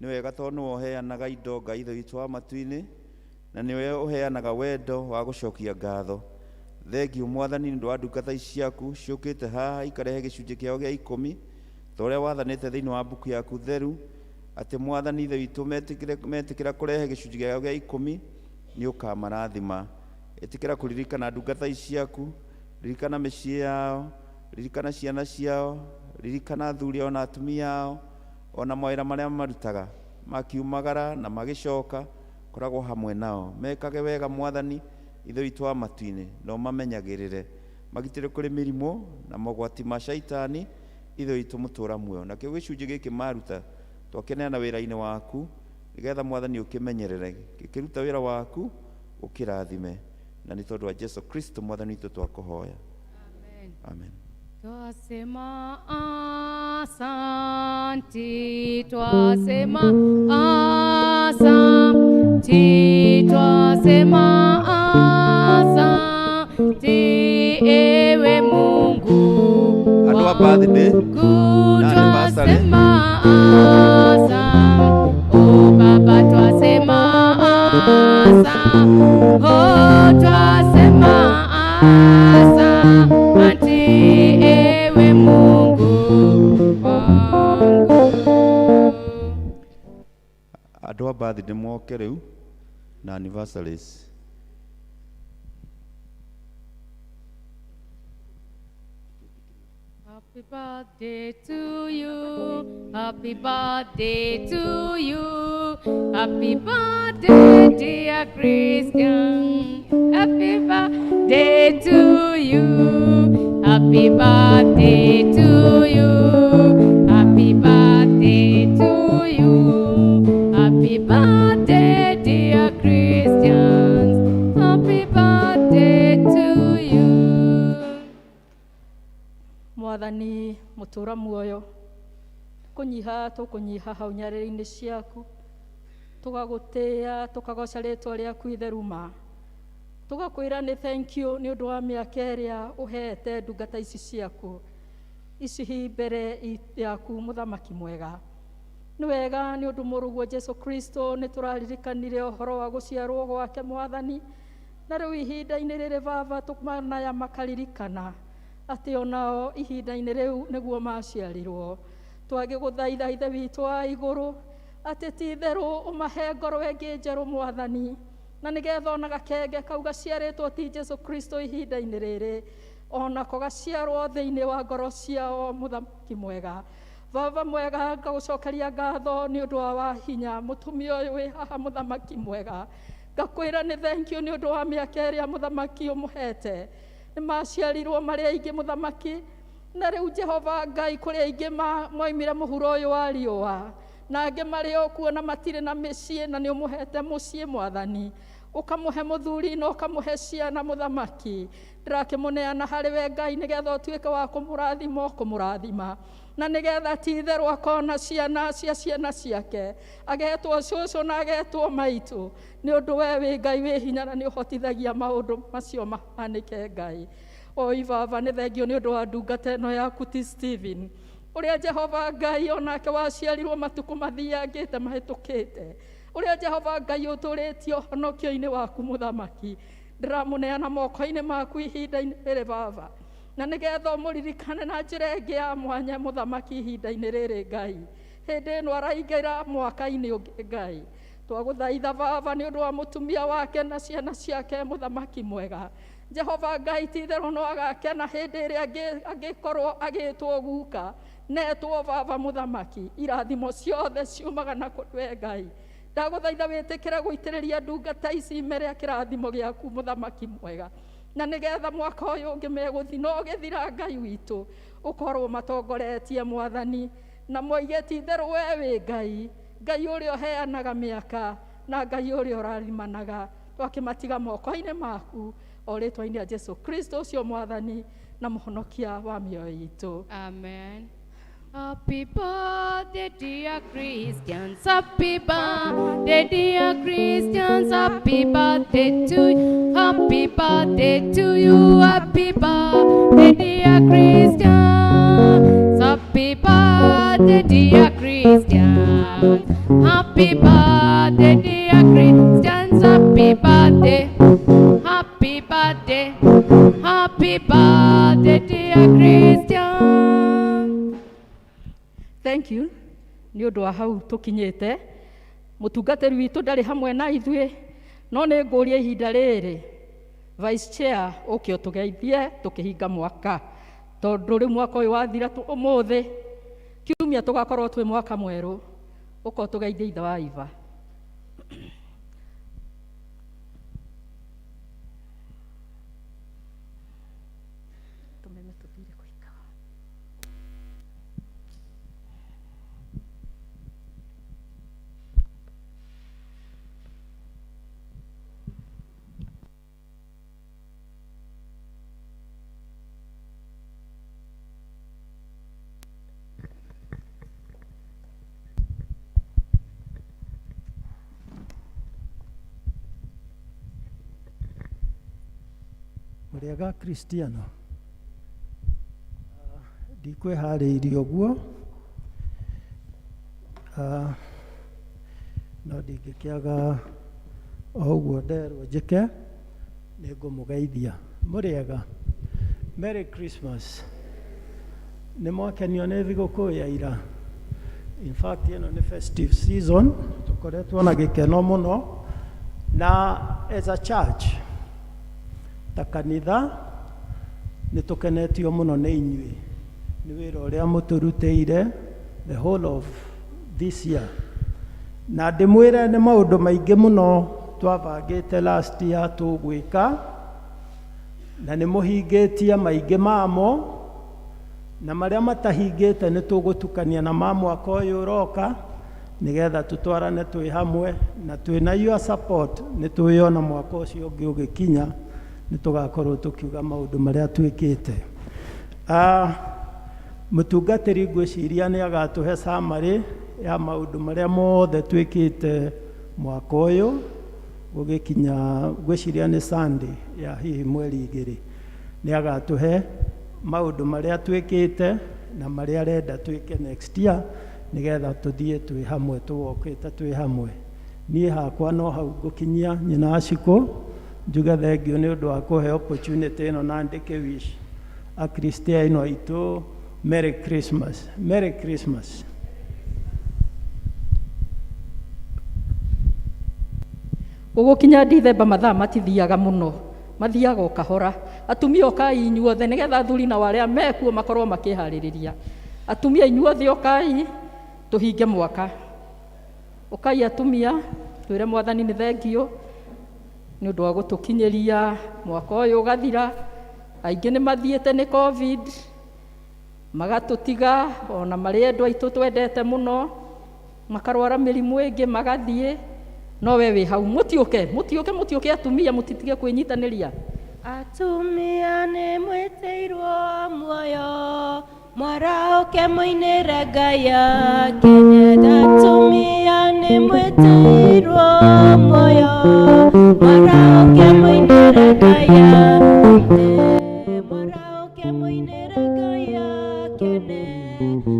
nĩ wega tondũ nĩwe ũheanaga indo Ngai Ithe witũ wa matu-inĩ, na nĩwe ũheanaga wendo wa gũcokia ngatho. Thengiũ Mwathani nĩ ũndũ wa ndungata ici ciaku ciũkĩte haha ikarehe gĩcunjĩ kĩao gĩa 10 ta ũrĩa wathanĩte thĩinĩ wa mbuku yaku theru, atĩ Mwathani Ithe witũ metĩkĩra kũrehe gĩcunjĩ kĩao gĩa 10 nĩ ũkamarathima. Ĩtĩkĩra kũririkana ndungata ici ciaku, ririkana mĩciĩ yao, ririkana ciana ciao, ririkana athuri ao na atumia ao, ona mawĩra marĩa marutaga makiumagara na magĩcoka, koragwo hamwe nao. Mekage wega Mwathani Ithe witũ wa matu-inĩ, no mamenyagĩrĩre, magitĩre kũrĩ mĩrimũ na mogwati ma caitani, Ithe witũ mũtũũra muoyo. Nakĩo gĩcunjĩ gĩkĩ maruta twakeneana wĩra-inĩ waku, nĩgetha Mwathani ũkĩmenyerere, gĩkĩruta wĩra waku ũkĩrathime, na nĩ tondũ wa Jesu Kristo Mwathani witũ twakũhoya. Amen. Amen. Twasema asanti, twasema asanti, twasema asanti, ewe Mungu Andũ a birthday na anniversary. twasema asanti, oh Baba twasema asanti, oh twasema asanti, ewe Mungu wangu. Andũ a birthday moke rĩu na anniversaries. Happy birthday to you, happy birthday to you, happy birthday dear Christian, happy birthday to you, happy birthday to you, happy birthday to you, happy birthday dear Christians, happy birthday to you. Mwathani mũtũũra muoyo, kũnyiha tũkũnyiha hau nyarĩrĩ-inĩ ciaku, tũgagũtĩĩa tũkagoca rĩĩtwa rĩaku itheru ma, tũgakwĩra nĩ thank you nĩ ũndũ wa mĩaka ĩrĩa ũheete ndungata ici ciaku ici mbere yaku mũthamaki mwega. Nĩ wega nĩ ũndũ mũrũguo Jesu Kristo nĩ tũraririkanire ũhoro wa gũciarwo gwake Mwathani, na rĩu ihinda-inĩ rĩrĩ Baba tũmanaya makaririkana atĩ onao ihinda-inĩ rĩu nĩguo maciarirwo. Twagĩgũthaitha Ithe witũ wa igũrũ atĩ ti itherũ ũmahe ngoro ĩngĩ njerũ Mwathani, na nĩgetha ona gakenge kau gaciarĩtwo ti Jesu Kristo ihinda-inĩ rĩrĩ, onako gaciarwo thĩinĩ wa ngoro ciao mũthamaki mwega. Baba mwega, ngagũcokeria ngatho nĩ ũndũ wa hinya mũtumia ũyũ wĩ haha mũthamaki mwega, ngakwĩra nĩ thank you nĩ ũndũ wa mĩaka ĩrĩa mũthamaki ũmũhete. Nĩ maciarirwo marĩ aingĩ mũthamaki, na rĩu Jehova Ngai kũrĩ aingĩ moimire mũhuro ũyũ wa riũa, na angĩ marĩ o kuona matirĩ na mĩciĩ, na nĩ ũmũhete mũciĩ Mwathani, ũkamũhe mũthuri na ũkamũhe ciana mũthamaki. Ndĩrakĩmũneana harĩ we Ngai nĩgetha ũtuĩke wa kũmũrathima ũkũmũrathima, na nĩgetha ti itherũ akona ciana cia ciana ciake, agetwo cũcũ na agetwo maitũ, nĩ ũndũ we wĩ Ngai wĩ hinya na nĩ ũhotithagia maũndũ macio mahanĩke Ngai. Oi Baba nĩ thengio nĩ ũndũ wa ndungata ĩno yaku ti Stephen, ũrĩa Jehova Ngai onake waciarirwo matukũ mathiangĩte mahĩtũkĩte, ũrĩa Jehova Ngai ũtũrĩtio honokio-inĩ waku mũthamaki. Ndĩramũneana moko-inĩ maku ihinda-inĩ rĩrĩ Baba, na nĩgetha ũmũririkane na njĩra ĩngĩ ya mwanya mũthamaki ihinda-inĩ rĩrĩ Ngai. Hĩndĩ ĩno araingĩra mwaka-inĩ ũngĩ Ngai. Twagũthaitha Baba nĩ ũndũ wa mũtumia wake na ciana ciake mũthamaki mwega. Jehova Ngai ti-itherũ no agakena hĩndĩ ĩrĩa angĩkorwo agĩtwo guka, netwo Baba mũthamaki. Irathimo ciothe ciumaga na kũrĩ Ngai. Ndagũthaitha wĩtĩkĩre gũitĩrĩria ndungata ici mbere ya kĩrathimo gĩaku mũthamaki mwega. Na nĩgetha mwaka ũyũ ũngĩ megũthiĩ no ũgĩthira Ngai witũ, ũkorwo matongoretie Mwathani, na moige ti-itherũ wee wĩ Ngai, Ngai ũrĩa ũheanaga mĩaka, na Ngai ũrĩa ũrarimanaga. Twakĩmatiga moko-inĩ maku, o rĩtwa-inĩ rĩa Jesu Kristo ũcio Mwathani na mũhonokia wa mĩoyo itũ. Amen. Happy birthday, dear Christians. Happy birthday, dear Christians. Happy birthday to you. Happy birthday to you. Happy birthday, dear Christians. Happy birthday, dear Christians. Happy birthday, dear Christians. Happy birthday. Happy birthday. Happy birthday, dear Christians. Thank you. Nĩ ũndũ wa hau tũkinyĩte. Mũtungatĩri witũ ndarĩ hamwe na ithuĩ, no nĩ ngũria ihinda rĩrĩ Vice Chair ũke ũtũgeithie tũkĩhinga mwaka, tondũ rĩu mwaka ũyũ wathira ũmũthĩ, kiumia tũgakorwo twĩ mwaka mwerũ. Ũko tũgeithie ithe wa Iva. Mũrĩega Kristiano, ndikwĩharĩirie ũguo, no ndingĩkĩaga o ũguo nderwo njĩke, nĩ ngũmũgeithia. Mũrĩega, Merry Christmas. Nĩ mwakenio nĩ thigũkũ ya ira. In fact, ĩno nĩ festive season, tũkoretwo na gĩkeno mũno, na as a church, ta kanitha nĩ tũkenetio mũno nĩ inyuĩ, nĩ wĩra ũrĩa mũtũrutĩire the whole of this year. Na ndĩmwĩre nĩ maũndũ maingĩ mũno twabangĩte last year tũgwĩka, na nĩ mũhingĩtie maingĩ mamo, na marĩa matahingĩte nĩ tũgũtukania na ma mwaka ũyũ ũroka, nĩgetha tũtwarane twĩ hamwe, na twĩna your support nĩ twĩona mwaka ũcio ũngĩ ũgĩkinya nĩ tũgakorwo tũkiuga maũndũ marĩa twĩkĩte. Mũtungatĩri ngwĩciria nĩ agatũhe summary ya maũndũ marĩa mothe twĩkĩte mwaka ũyũ gũgĩkinya, ngwĩciria nĩ Sunday ya hihi mweri 2, nĩ agatũhe maũndũ marĩa twĩkĩte na marĩa arenda twĩke next year, nĩgetha tũthiĩ twĩ hamwe, tũgokĩte twĩ hamwe. Niĩ hakwa no hau ngũkinyia, nyina Acikũ, njuge thengio nĩ ũndũ wa kũhe opportunity ĩno na ndĩke wish akristiano aitũ Merry Christmas. Merry Christmas. Gũgũkinya Dithemba mathaa matithiaga mũno, mathiaga o kahora. Atumia okai inyuothe, nĩgetha athuri na arĩa mekuo makorwo makĩharĩrĩria. Atumia inyuothe okai tũhinge mwaka. Okai atumia, twĩre Mwathani nĩ thengio nĩ ũndũ wa gũtũkinyĩria mwaka ũyũ ũgathira. Aingĩ nĩ mathiĩte nĩ COVID, magatũtiga, ona marĩ endwa aitũ twendete mũno, makarwara mĩrimũ ĩngĩ magathiĩ. No we wĩ hau, mũtiũke atumia, mũtitige kwĩnyitanĩria. Atumia nĩ mwĩtĩirwo muoyo, mwaraũke mũinĩre Ngai akenye. Atumia nĩ mwĩtĩirwo muoyo, mwaraũke mũinĩre Ngai akene. Mwaraũke mũinĩre Ngai akene,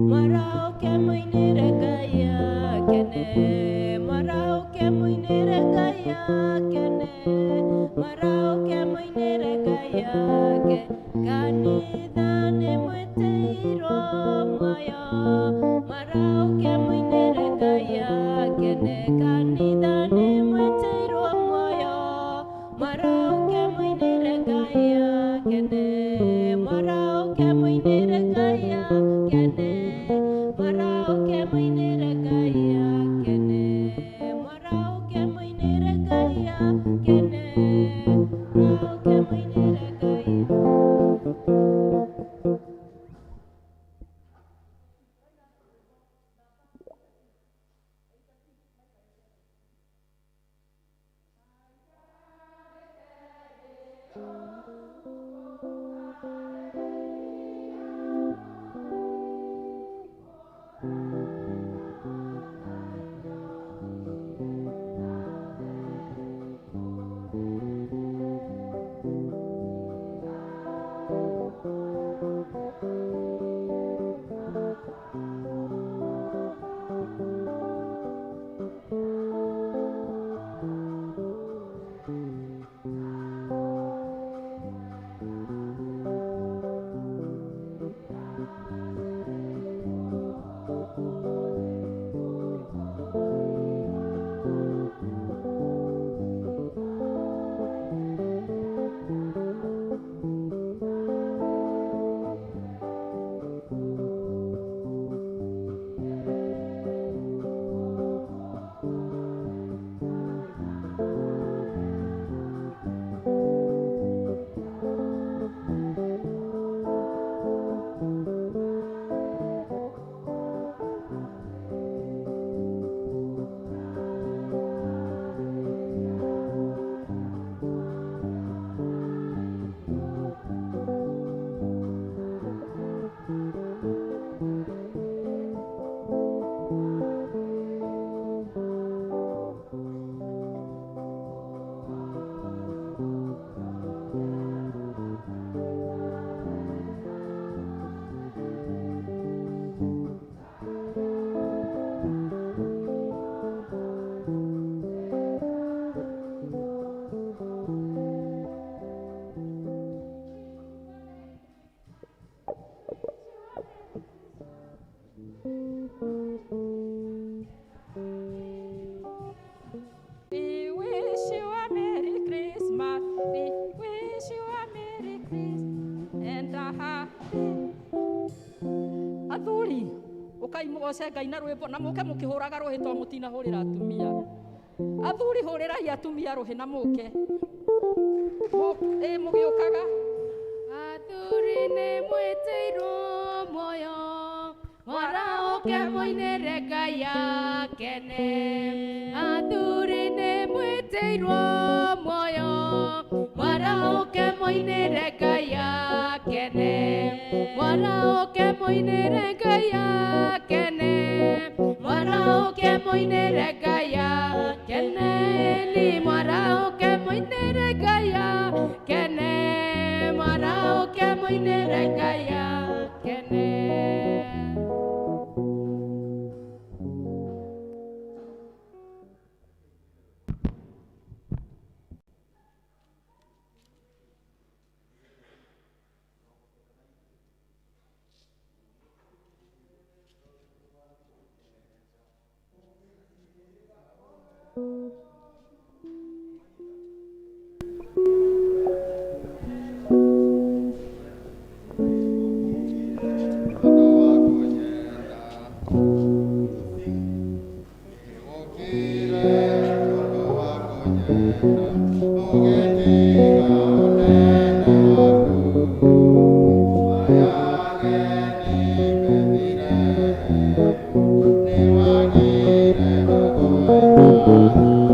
mwaraũke mũinĩre Ngai akene, mwaraũke mũinĩre Ngai akene, mwaraũke mũinĩre Ngai ake. Kanitha Marauke moinere Ngai akene, marauke moinere Ngai akene, marauke moinere Ngai. We wish you a Merry Christmas. We wish you a Merry Christmas and a happy. Athuri, ukaimugoce Ngai na rwimbo na muke mukihuraga ruhi to mutina hurira atumia. Athuri hurirai atumia ruhi na muke. Mugiukaga. Athuri nĩ mwĩtĩirwo muoyo, mwarauke moinĩre Ngai akene. Athuri nĩ mwĩtĩirwo muoyo, mwarauke moinĩre Ngai akene. Mwarauke moinĩre Ngai akene, mwarauke moinĩre Ngai akene. Ni mwarauke moinĩre Ngai akene, mwarauke moinĩre Ngai akene. Thank you.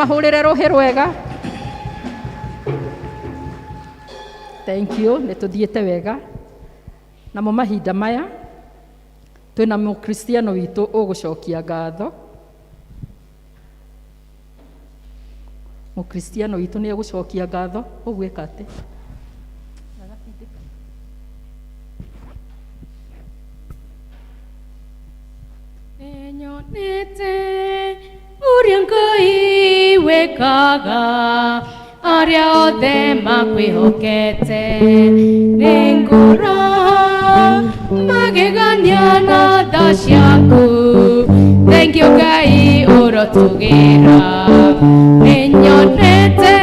mahurire ruhi rwega. Thank you, nĩ tũthiĩte wega. Namo mahinda maya twĩna mũkristiano witũ ũgũcokia ngatho. Mũkristiano witũ nĩ egũcokia ngatho. Ũgwĩka atĩ? Nyonete ũrĩa Ngai wekaga arĩa othe makwĩhokete, nĩ ngoro magegania na tha ciaku. Thank you Ngai ũrotũgĩra. Nĩ nyonete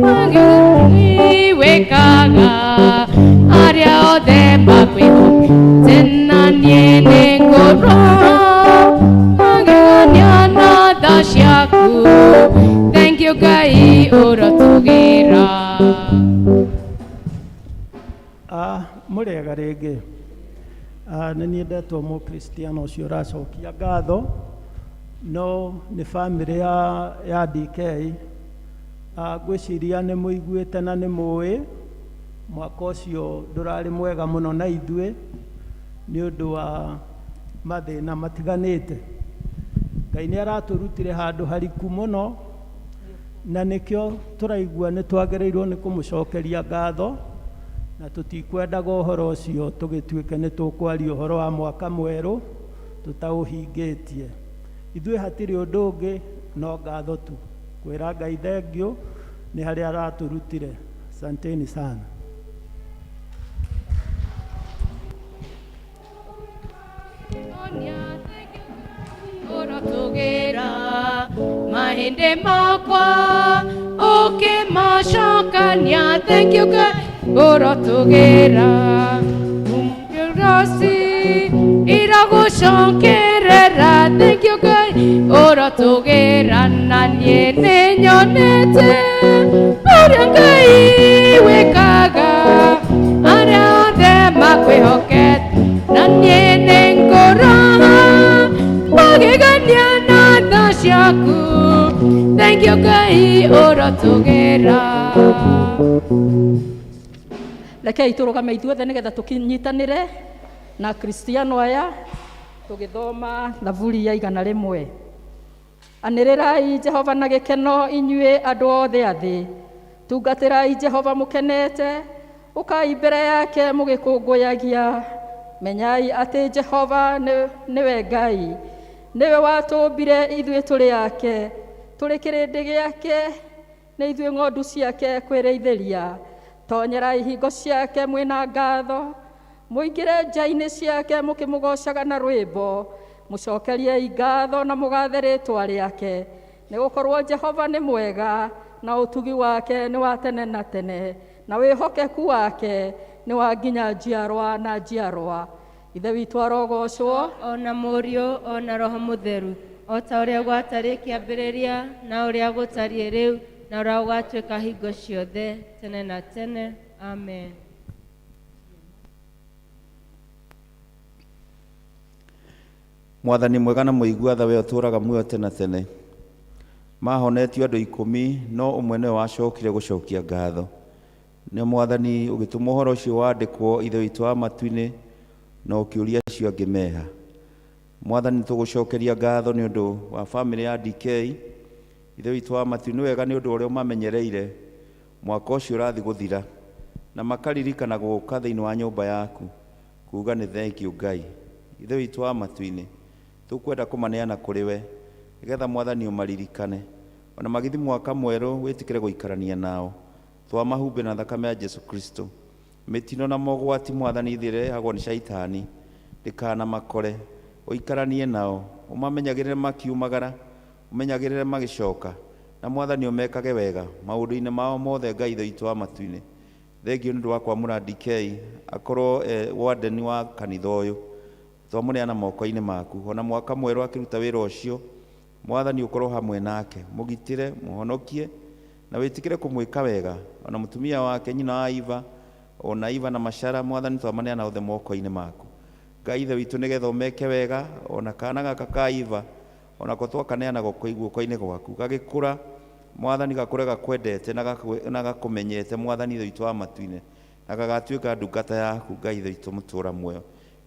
Ngai wekaga arĩa othe makwĩhokete, na niĩ nĩ ngoro magegania na tha ciaku. Thank you Ngai ũrotũgĩra. Mũrĩega rĩngĩ. Nĩ niĩ ndetwo mũkristiano ũcio ũracokia ngatho, no nĩ bamĩrĩ ya DK. Ngwĩciria nĩ mũiguĩte na nĩ mũĩ mwaka ũcio ndũrarĩ mwega mũno na ithuĩ nĩ ũndũ wa mathĩna matiganĩte. Ngai nĩ aratũrutire handũ hariku mũno, na nĩkĩo tũraigua nĩ twagĩrĩirwo nĩ kũmũcokeria ngatho, na tũtikwendaga ũhoro ũcio tũgĩtuĩke nĩ tũkwaria ũhoro wa mwaka mwerũ tũtaũhingĩtie. Ithuĩ hatirĩ ũndũ ũngĩ no ngatho tu, kwĩra Ngai thengio nĩ harĩa aratũrutire. Asanteni sana. Ũrotũgĩra mahĩndĩ makwa ũkĩmacokania. Thank you Ngai ũrotũgĩra. Rosi iragũcokerera. Thank you Ngai ũrotũgĩra. Na niĩ nĩ nyonete ũrĩa Ngai wekaga arĩa othe makwĩhokete, na niĩ nĩ ngoro magegania na tha ciaku. Thank you Ngai ũrotũgĩra. Rekei tũrũgame ithuothe nĩgetha tũkinyitanĩre na kristiano aya tũgĩthoma thaburi ya 100. Anĩrĩrai Jehova na gĩkeno inyuĩ andũ othe a thĩ. Tungatĩrai Jehova mũkenete, ũkai mbere yake mũgĩkũngũyagia. Menyai atĩ Jehova nĩwe Ngai, nĩwe watũmbire ithuĩ tũrĩ ake, tũrĩ kĩrĩndĩ gĩake, nĩ ithuĩ ng'ondu ciake kwĩrĩithĩria. Tonyerai hingo ciake mwĩna ngatho, mũingĩre nja-inĩ ciake mũkĩmũgocaga na rwĩmbo. Mũcokeriei ngatho na mũgathe rĩĩtwa rĩake, nĩgũkorwo Jehova nĩ mwega, na ũtugi wake nĩ wa tene na tene, na wĩhokeku wake nĩ wa nginya njiarwa na njiarwa. Ithe witũ arogocwo, ona Mũriũ ona Roho Mũtheru, o ta ũrĩa gwatariĩ kĩambĩrĩria na ũrĩa gũtariĩ rĩu na ũrĩa ũgatuĩka hingo ciothe tene na tene. Amen. Mwathani mwega na mũigua tha we ũtũũraga muoyo tene tene. Mahonetio andũ 10 no ũmwe nĩwe wacokire gũcokia ngatho. Nĩ Mwathani ũgĩtũma ũhoro ũcio wandĩkwo ithe witũ wa matu-inĩ na ũkĩũria acio angĩ meha. Mwathani tũgũcokeria ngatho nĩ ũndũ wa bamĩrĩ ya DK. Ithe witũ wa matu nĩ wega nĩ ũndũ ũrĩa mamenyereire mwaka ũcio ũrathiĩ gũthira, na makaririkana gũũka thĩinĩ wa nyũmba yaku kuuga nĩ thank you Ngai. Ithe witũ wa matu-inĩ tũkwenda kũmaneana kũrĩ we nĩgetha Mwathani ũmaririkane, ona magĩthiĩ mwaka mwerũ wĩtĩkĩre gũikarania nao. Twamahumbe na thakame ya Jesu Kristo. Mĩtino na mogwati Mwathani ĩrehagwo nĩ Shaitani ndĩkanamakore. Ũikaranie nao, ũmamenyagĩrĩre makiumagara, ũmenyagĩrĩre magĩcoka, na Mwathani ũmekage wega maũndũ-inĩ mao mothe. Ngai ithe witũ wa matu-inĩ, thengio nĩ ũndũ wa kwamũra DK akorwo wardeni wa kanitha ũyũ. Twamũneana moko-inĩ maku, ona mwaka mwerũ akĩruta wĩra ũcio. Mwathani ũkorwo hamwe nake, mũgitĩre, mũhonokie, na wĩtĩkĩre kũmwĩka wega. Ona mũtumia wake nyina wa Iva, ona Iva na Mashara, Mwathani twamaneana othe moko-inĩ maku. Ngai ithe witũ nĩgetha ũmeke wega, ona kana gaka ka Iva onako twakaneana gokoi guoko-inĩ gwaku gagĩkũra mwathani gakũre gakwendete na gakũmenyete mwathani ithe witũ wa matu-inĩ na gagatuĩka ndungata yaku Ngai ithe witũ mũtũũra muoyo.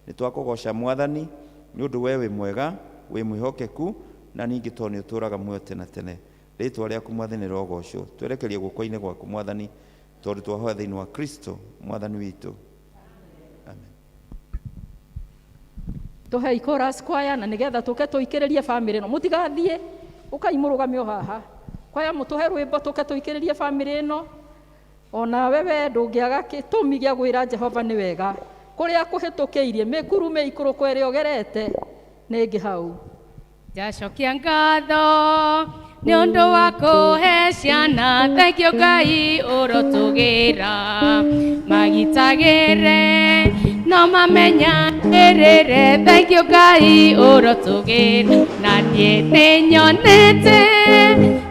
Nĩ twakũgoca mwathani nĩ ũndũ we wĩ mwega wĩ mwĩhokeku na ningĩ tondũ nĩ ũtũũraga muoyo tene tene. Rĩĩtwa rĩaku mwathani rĩrogocwo, twerekerie guoko-inĩ gwaku mwathani tondũ twahoya thĩinĩ wa Kristo mwathani witũ. Amen. Tũhei chorus kwaya na nĩgetha tũke tũikĩrĩrie bamĩrĩ ĩno. Mũtigathiĩ ũkai mũrũgame o haha. Kwaya mũtũhe rwĩmbo tũke tũikĩrĩrie bamĩrĩ ĩno. Onawe we ndũngĩaga gĩtũmi gĩa gwĩra Jehova nĩ wega. Kũrĩa kũhĩtũkĩirie mĩkuru mĩikũrũko ĩrĩa ũgerete nĩngĩ hau. Ndacokia ngatho nĩ ũndũ wa kũhe ciana thengio Ngai ũrotũgĩra magitagĩre no mamenyagĩrĩre thengio Ngai ũrotũgĩra na niĩ nĩnyonete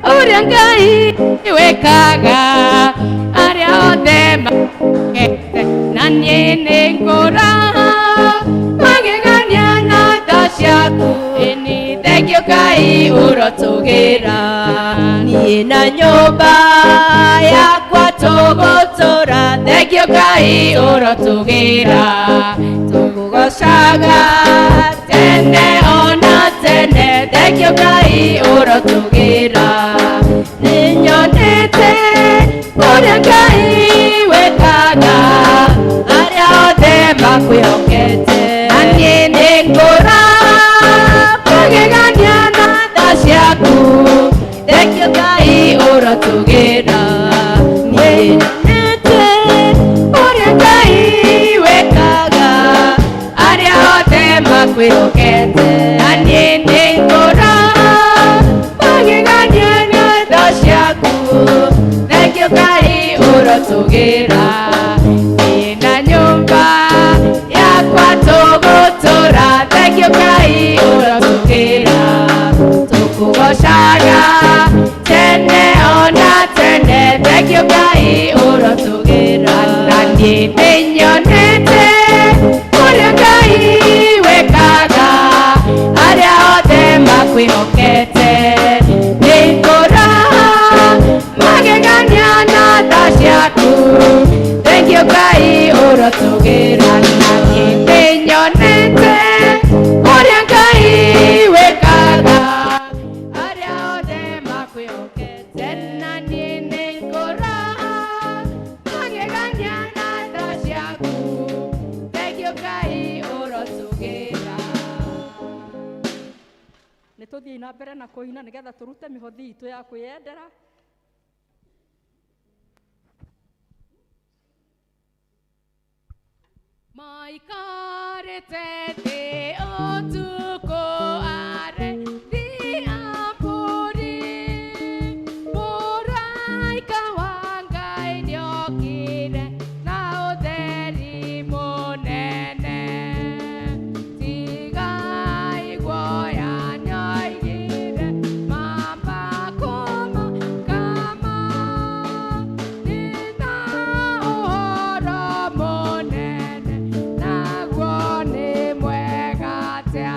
ũrĩa Ngai wĩkaga arĩa othe makete na niĩ nĩngũraha magegania na tha ciaku ĩni thengio Ngai ũrotũgĩra niĩ na nyũmba yakwa tũgũtũra thengio Ngai ũrotũgĩra tũkũgocaga tene ona tene thengio Ngai ũrotũgĩra nĩnyonete ũrĩa Ngai wĩkaga arĩa othe makwĩhokete na niĩ nĩngũraha magegania na tha ciaku thengio Ngai ũrotũgĩra niĩ nyonete ũrĩa Ngai wĩkaga arĩa othe makwĩhokete na niĩ nĩngũraha magegania na tha ciaku thengio Ngai ũrotũgĩra niĩ na nyũmba yakwa tũgũtũra thengio Ngai ũrotũgĩra tũkũgocaga tene ona tene thengio Ngai ũrotũgĩra na niĩ nĩnyonete ũrĩa Ngai wĩkaga arĩa othe makwĩhokete nĩngũraha magegania na tha ciaku thengio Ngai ũrotũgĩra na niĩ nĩnyonete ũrĩa Ngai wĩkaga arĩa othe makwĩhokete na niĩ nĩngũraha magegania na tha ciaku thengio Ngai ũrotũgĩra. Nĩtũthiĩ na mbere na kũina nĩgetha tũrute mĩhothi itũ ya kwĩyendera. Maikarĩte thĩ ũtukũ arethia mbũri mũraika wa Ngai nĩokire na ũtheri mũnene tigai guoya nĩoigire mamba kũmakama nĩna ũhoro mũnene naguo nĩ mwega atĩa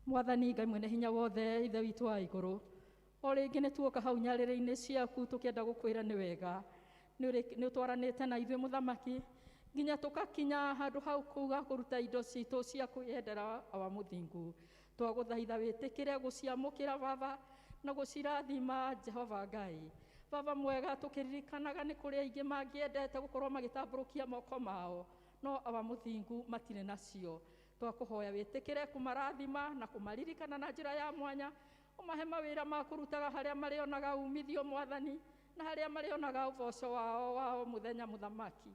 Mwathani Ngai mwene hinya wothe, ithe witũ wa igũrũ, o rĩngĩ nĩ tuoka hau nyarĩrĩ-inĩ ciaku tũkĩenda gũkwĩra nĩ wega, nĩ ũtwaranĩte na ithuĩ mũthamaki, nginya tũgakinya handũ hau kuga kũruta indo citũ cia kwĩyendera wa mũthingu. Twagũthaitha wĩtĩkĩre gũciamũkĩra Baba na gũcirathima Jehova Ngai. Baba mwega, tũkĩririkanaga nĩ kũrĩ aingĩ mangĩendete gũkorwo magĩtambũrũkia moko mao, no awa mũthingu matirĩ nacio. Twakũhoya wĩtĩkĩre kũmarathima na kũmaririkana na njĩra ya mwanya, ũmahe mawĩra ma kũrutaga harĩa marĩonaga umithio Mwathani, na harĩa marĩonaga ũboco wao mũthenya mũthamaki.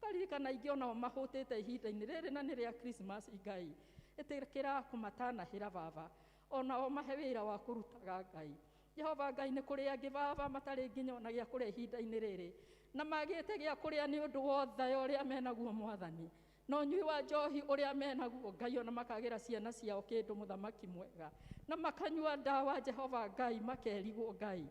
Tũkaririkana aingĩ onao mahũtĩte ihinda-inĩ rĩrĩ na nĩ rĩa Christmas Ngai. Ĩtĩkĩra kũmatanahĩra Baba, onao mahe wĩra wa kũrutaga Ngai. Jehova Ngai, nĩ kũrĩ angĩ Baba matarĩ nginya ona gĩa kũrĩa ihinda-inĩ rĩrĩ, na magĩte gĩa kũrĩa nĩ ũndũ wa thayũ ũrĩa menaguo Mwathani, no ũnyui wa njohi ũrĩa menaguo Ngai, ona makagĩra ciana ciao kĩndũ mũthamaki mwega, na makanyua ndawa Jehova Ngai, makerigwo Ngai.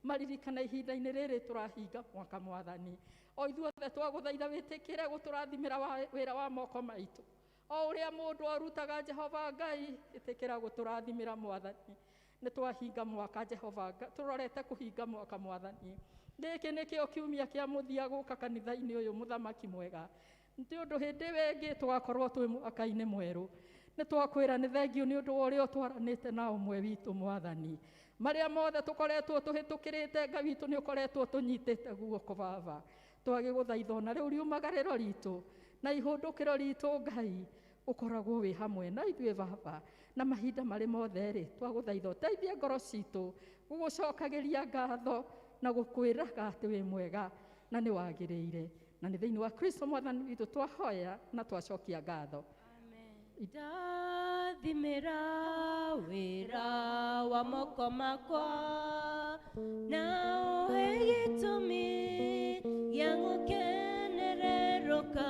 Maririkana ihinda-inĩ rĩrĩ tũrahinga mwaka Mwathani, o ithuothe twagũthaitha wĩtĩkĩre gũtũrathimĩra wĩra wa moko maitũ, o ũrĩa mũndũ arutaga Jehova Ngai, ĩtĩkĩra gũtũrathimĩra Mwathani. Nĩ twahinga mwaka Jehova Ngai, tũrorete kũhinga mwaka Mwathani. Gĩkĩ nĩkĩo kiumia kĩa mũthia gũka kanitha-inĩ ũyũ mũthamaki mwega, nĩ ũndũ hĩndĩ ĩngĩ tũgakorwo twĩ mwaka-inĩ mwerũ. Nĩ twakwĩra nĩ thengiũ nĩ ũndũ wa ũrĩa ũtwaranĩte na ũmwe witũ Mwathani. Marĩa mothe tũkoretwo tũhĩtũkĩrĩte Ngai witũ nĩ ũkoretwo tũnyitĩte guoko Baba. Twagĩgũthaitha ona rĩu riumagarĩro ritũ na ihũndũkĩro ritũ Ngai, ũkoragwo wĩ hamwe na ithuĩ Baba, na mahinda marĩ mothe rĩ, twagũthaitha ũteithie ngoro citũ gũgũcokagĩria ngatho na gũkwĩraga atĩ wĩ mwega na nĩ wagĩrĩire, na nĩ thĩinĩ wa Kristo Mwathani witũ twahoya na twacokia ngatho. Ndathimĩra wĩra wa moko makwa, na ũhe gĩtũmi gĩa gũkenererũka.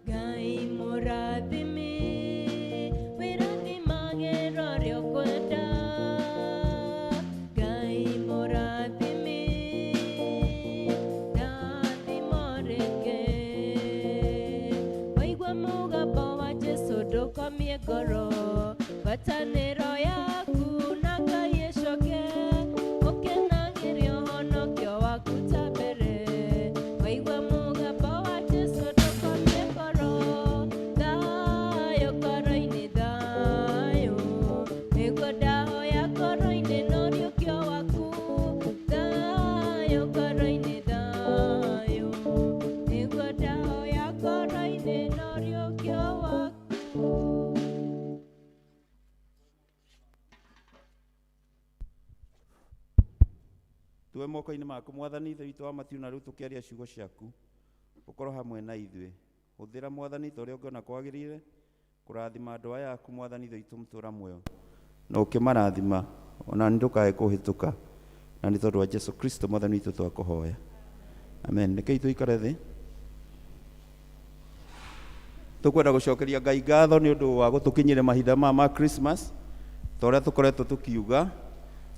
Ngai mũrathimi, wĩrathimagĩra ũrĩa ũkwenda. Ngai mũrathimi, ndathimo rĩngĩ. Waigua mũgambo wa Jesũ ndũkomie ngoro, ngwatanĩro yaku na Ngai ĩcoke, ũkenagĩre ũhonokio waku ta mbere. Waigua mũgambo wa Jesũ ndũkomie ngoro, thayũ ngoro-inĩ, thayũ nĩguo ndahoya ngoro-inĩ na ũriũkio waku. Thayũ ngoro-inĩ, thayũ nĩguo ndahoya ngoro-inĩ na ũriũkio waku. Tuwe moko-inĩ maku Mwathani, Ithe witũ wa Matiu, na rĩu tũkĩaria ciugo ciaku, ũkorwo hamwe na ithuĩ. Hũthĩra Mwathani ta ũrĩa ũngĩona kwagĩrĩire kũrathima andũ aya aku Mwathani, Ithe witũ mũtũũra muoyo, na ũkĩmarathima ona ndũkae kũhĩtũka, na nĩ tondũ wa Jesũ Kristo Mwathani witũ twakũhoya, amen. Rekei tũikare thĩ. Tũkwenda gũcokeria Ngai ngatho nĩ ũndũ wa gũtũkinyĩra mahinda ma Christmas, ta ũrĩa tũkoretwo tũkiuga,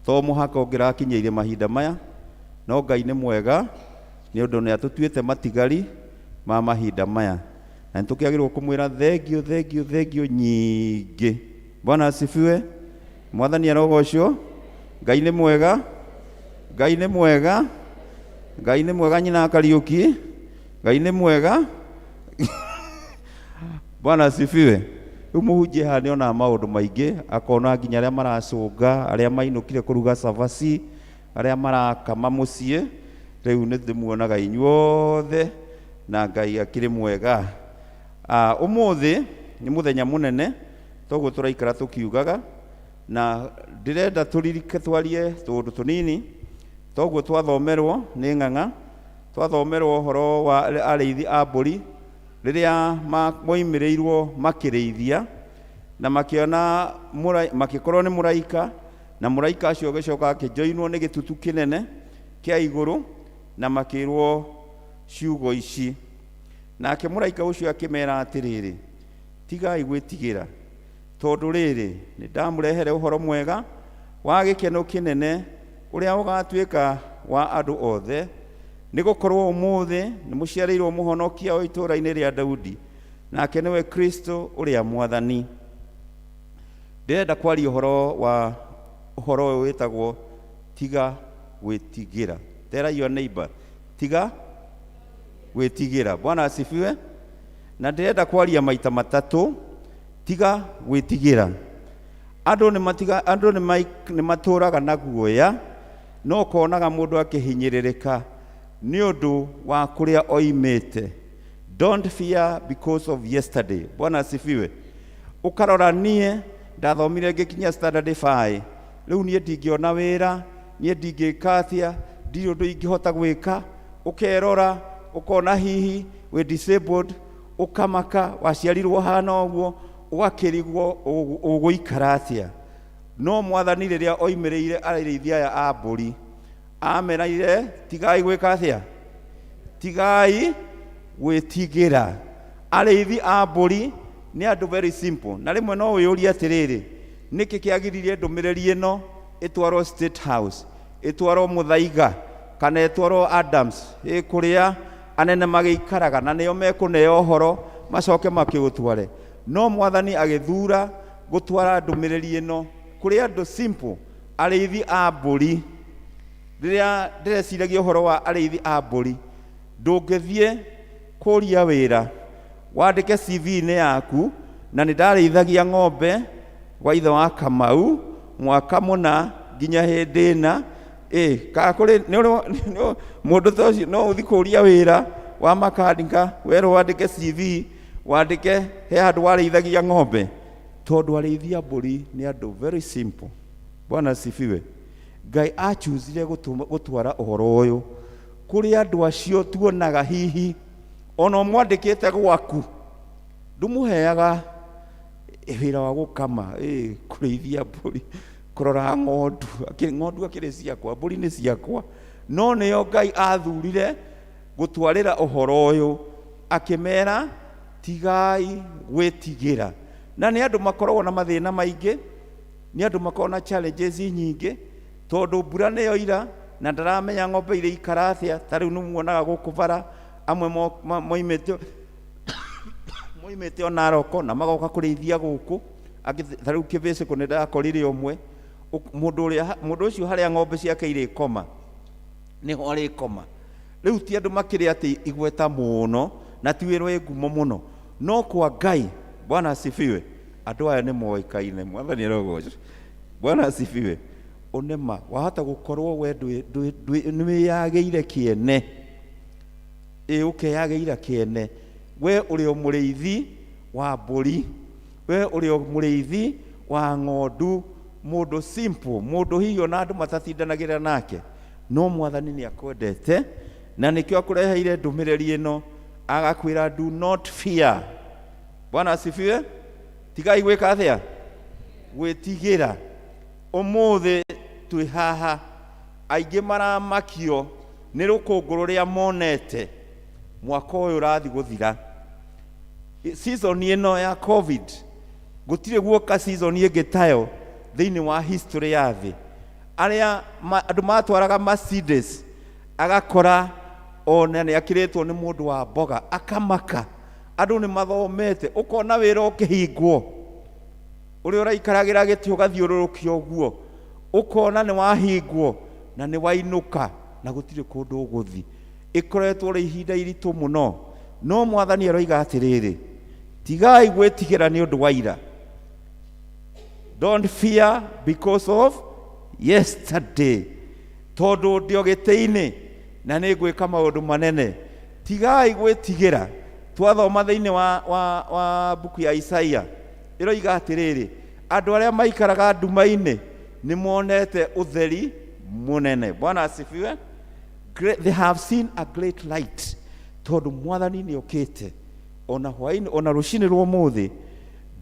to mũhaka ũngĩrakinyĩire mahinda maya, no Ngai nĩ mwega nĩ ũndũ nĩ atũtuĩte matigari ma mahinda maya, na nĩtũkĩagĩrĩrwo kũmwĩra thengio thengio thengio nyingĩ. Bwana asifiwe. Mwathani arogocwo. Ngai nĩ mwega, Ngai nĩ mwega, Ngai nĩ mwega. Nyina Kariũki, Ngai nĩ mwega. Bwana asifiwe. Rĩu mũhunjia haha nĩonaga maũndũ maingĩ, akona nginya arĩa maracũnga, arĩa mainũkire kũruga cabaci, arĩa marakama mũciĩ. Rĩu nĩ ndĩmuonaga inyuothe na Ngai akĩrĩ mwega. Ũmũthĩ nĩ mũthenya mũnene, toguo tũraikara tũkiugaga, na ndĩrenda tũririke twarie tũndũ tũnini, toguo twathomerwo nĩ ng'ang'a, twathomerwo ũhoro wa arĩithi a mbũri rĩrĩa moimĩrĩirwo makĩrĩithia, na makĩona makĩkorwo nĩ mũraika, na mũraika acio ũgĩcoka akĩjoinwo nĩ gĩtutu kĩnene kĩa igũrũ, na makĩrwo ciugo ici. Nake mũraika ũcio akĩmera atĩrĩrĩ, tigai gwĩtigĩra, tondũ rĩrĩ nĩ ndamũrehere ũhoro mwega wa gĩkeno kĩnene ũrĩa ũgatuĩka wa andũ othe, nĩ gũkorwo ũmũthĩ nĩ mũciarĩirwo mũhonokia o itũũra-inĩ rĩa Daudi, nake nĩwe Kristo ũrĩa Mwathani. Ndirenda kwaria uhoro wa uhoro uyu witagwo tiga gwitigira. Tell your neighbor, tiga gwitigira. Bwana asifiwe. Na ndirenda kwaria maita matatu, tiga gwitigira. Andu ni maturaga na guoya, no konaga mundu akihinyiririka ni undu wa kuria oimite. Don't fear because of yesterday. Bwana asifiwe. Ukarora nie ndathomire ngikinya standard 5. Riu nie ndingiona wira, nie ndingikathia, ndiri undu ingihota gwika. Ukerora ukona hihi we disabled, ukamaka waciarirwo hana uguo, ugakirigwo uguikarathia. No mwathani riria oimireire arĩithia aya a mbũri amenaire tigai gwĩka athia, tigai gwĩtigĩra. Arĩithi a mbũri nĩ andũ very simple. Na rĩmwe no wĩyũrie atĩrĩrĩ, nĩkĩ kĩagiririe ndũmĩrĩri ĩno ĩtwarwo State House, ĩtwarwo Mũthaiga kana ĩtwarwo Adams, kũrĩa anene magĩikaraga na nĩo mekũneo ũhoro macoke makĩũtware. No mwathani agĩthura gũtwara ndũmĩrĩri ĩno kũrĩ andũ simple, arĩithi a mbũri. Rĩrĩa ndĩreciragia ũhoro wa arĩithi a mbũri, ndũngĩthiĩ kũria wĩra wandĩke CV-inĩ yaku na nĩ ndarĩithagia ng'ombe wa ithe wa Kamau mwaka mũna nginya hĩndĩ ĩna, kana kũrĩ mũndũ ta ũcio no ũthiĩ kũria wĩra wa makanika werwo wandĩke CV, wandĩke he handũ warĩithagia ng'ombe? Tondũ arĩithi a mbũri nĩ andũ very simple. Bwana asifiwe. Ngai achuzire gũtwara ũhoro ũyũ kũrĩ andũ acio tuonaga hihi ona mwandĩkĩte gwaku ndũmũheaga wĩra wa gũkama, kũrĩithia mbũri, kũrora ng'ondu akĩrĩ ciakwa, mbũri nĩ ciakwa. No nĩo Ngai athurire gũtwarĩra ũhoro ũyũ akĩmera tigai gwĩtigĩra. Na nĩ andũ makoragwo na mathĩna maingĩ, nĩ andũ makoragwo na challenges nyingĩ, tondũ mbura nĩyo ira na ndaramenya ng'ombe irĩ ikarathia. Ta rĩu nĩ muonaga gũkũ bara amwe moimĩte o Naroko na magoka kũrĩithia gũkũ. Ta rĩu Kĩbĩcĩkũ nĩ ndakorire ũmwe, mũndũ ũcio harĩa ng'ombe ciake irĩkoma nĩho arĩkoma. Rĩu ti andũ makĩrĩ atĩ igweta mũno na ti wĩra wĩ ngumo mũno, no kwa Ngai. Bwana asifiwe. Andũ aya nĩ moĩkaine. Mwathani arogocwo. Bwana asifiwe. Onema wahota gũkorwo we nĩwĩyagĩire kĩene, ũkeyagĩira kĩene. We ũrĩ o mũrĩithi wa mbũri, we ũrĩ o mũrĩithi wa ng'ondu, mũndũ simple, mũndũ hihi ona andũ matatindanagĩra nake, no mwathani nĩ akwendete na nĩkĩo akũreheire ndũmĩrĩri ĩno agakwĩra do not fear. Bwana asifiwe. Tigai gwĩka athia, gwĩtigĩra. Ũmũthĩ twĩ haha, aingĩ maramakio nĩ rũkũngũ rũrĩa monete mwaka ũyũ ũrathiĩ gũthira. Season ĩno ya COVID gũtirĩ guoka season ĩngĩ tayo thĩinĩ wa history ya thĩ. Arĩa andũ matwaraga Mercedes agakora ona nĩ akĩrĩtwo nĩ mũndũ wa mboga akamaka. Andũ nĩ mathomete, ũkona wĩra ũkĩhingwo, ũrĩa ũraikaragĩra gĩtĩ ũgathiũrũrũkia ũguo, ũkona nĩ wahingwo na nĩ wainũka na gũtirĩ kũndũ ũgũthi. Ĩkoretwo rĩ ihinda iritũ mũno, no mwathani aroiga atĩrĩrĩ, tigai gwĩtigĩra nĩ ũndũ wa ira. Don't fear because of yesterday. Tondũ ndĩ gĩtĩ-inĩ na nĩ ngwĩka maũndũ manene. Tigai gwĩtigĩra. Twathoma thĩinĩ wa buku ya Isaia ĩroiga atĩrĩrĩ, andũ arĩa maikaraga nduma-inĩ nĩ monete ũtheri mũnene. Bwana asifiwe. They have seen a great light. Tondũ mwathani nĩ okĩte. Ona hwaĩ-inĩ ona rũcinĩ rwa ũmũthĩ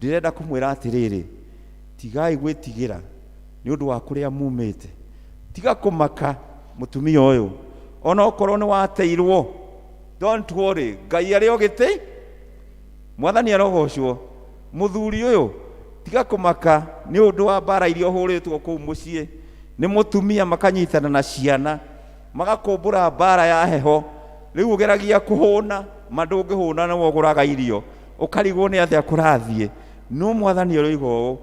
ndĩrenda kũmwĩra atĩrĩrĩ, tigai gwĩtigĩra nĩ ũndũ wa kũrĩa mumĩte. Tiga kũmaka mũtumia ũyũ, ona okorwo nĩ wateirwo, don't worry. Ngai arĩ o gĩtĩ, mwathani arogocwo. Mũthuri ũyũ tiga kũmaka nĩ ũndũ wa mbara iria ũhũrĩtwo kũu mũciĩ nĩ mũtumia, makanyitana na ciana magakũmbũra mbara ya heho. Rĩu ũgeragia kũhũna, mandũngĩhũna na wogũraga irio, ũkarigwo nĩ atĩa kũrathiĩ. No mwathani aroiga ũũ,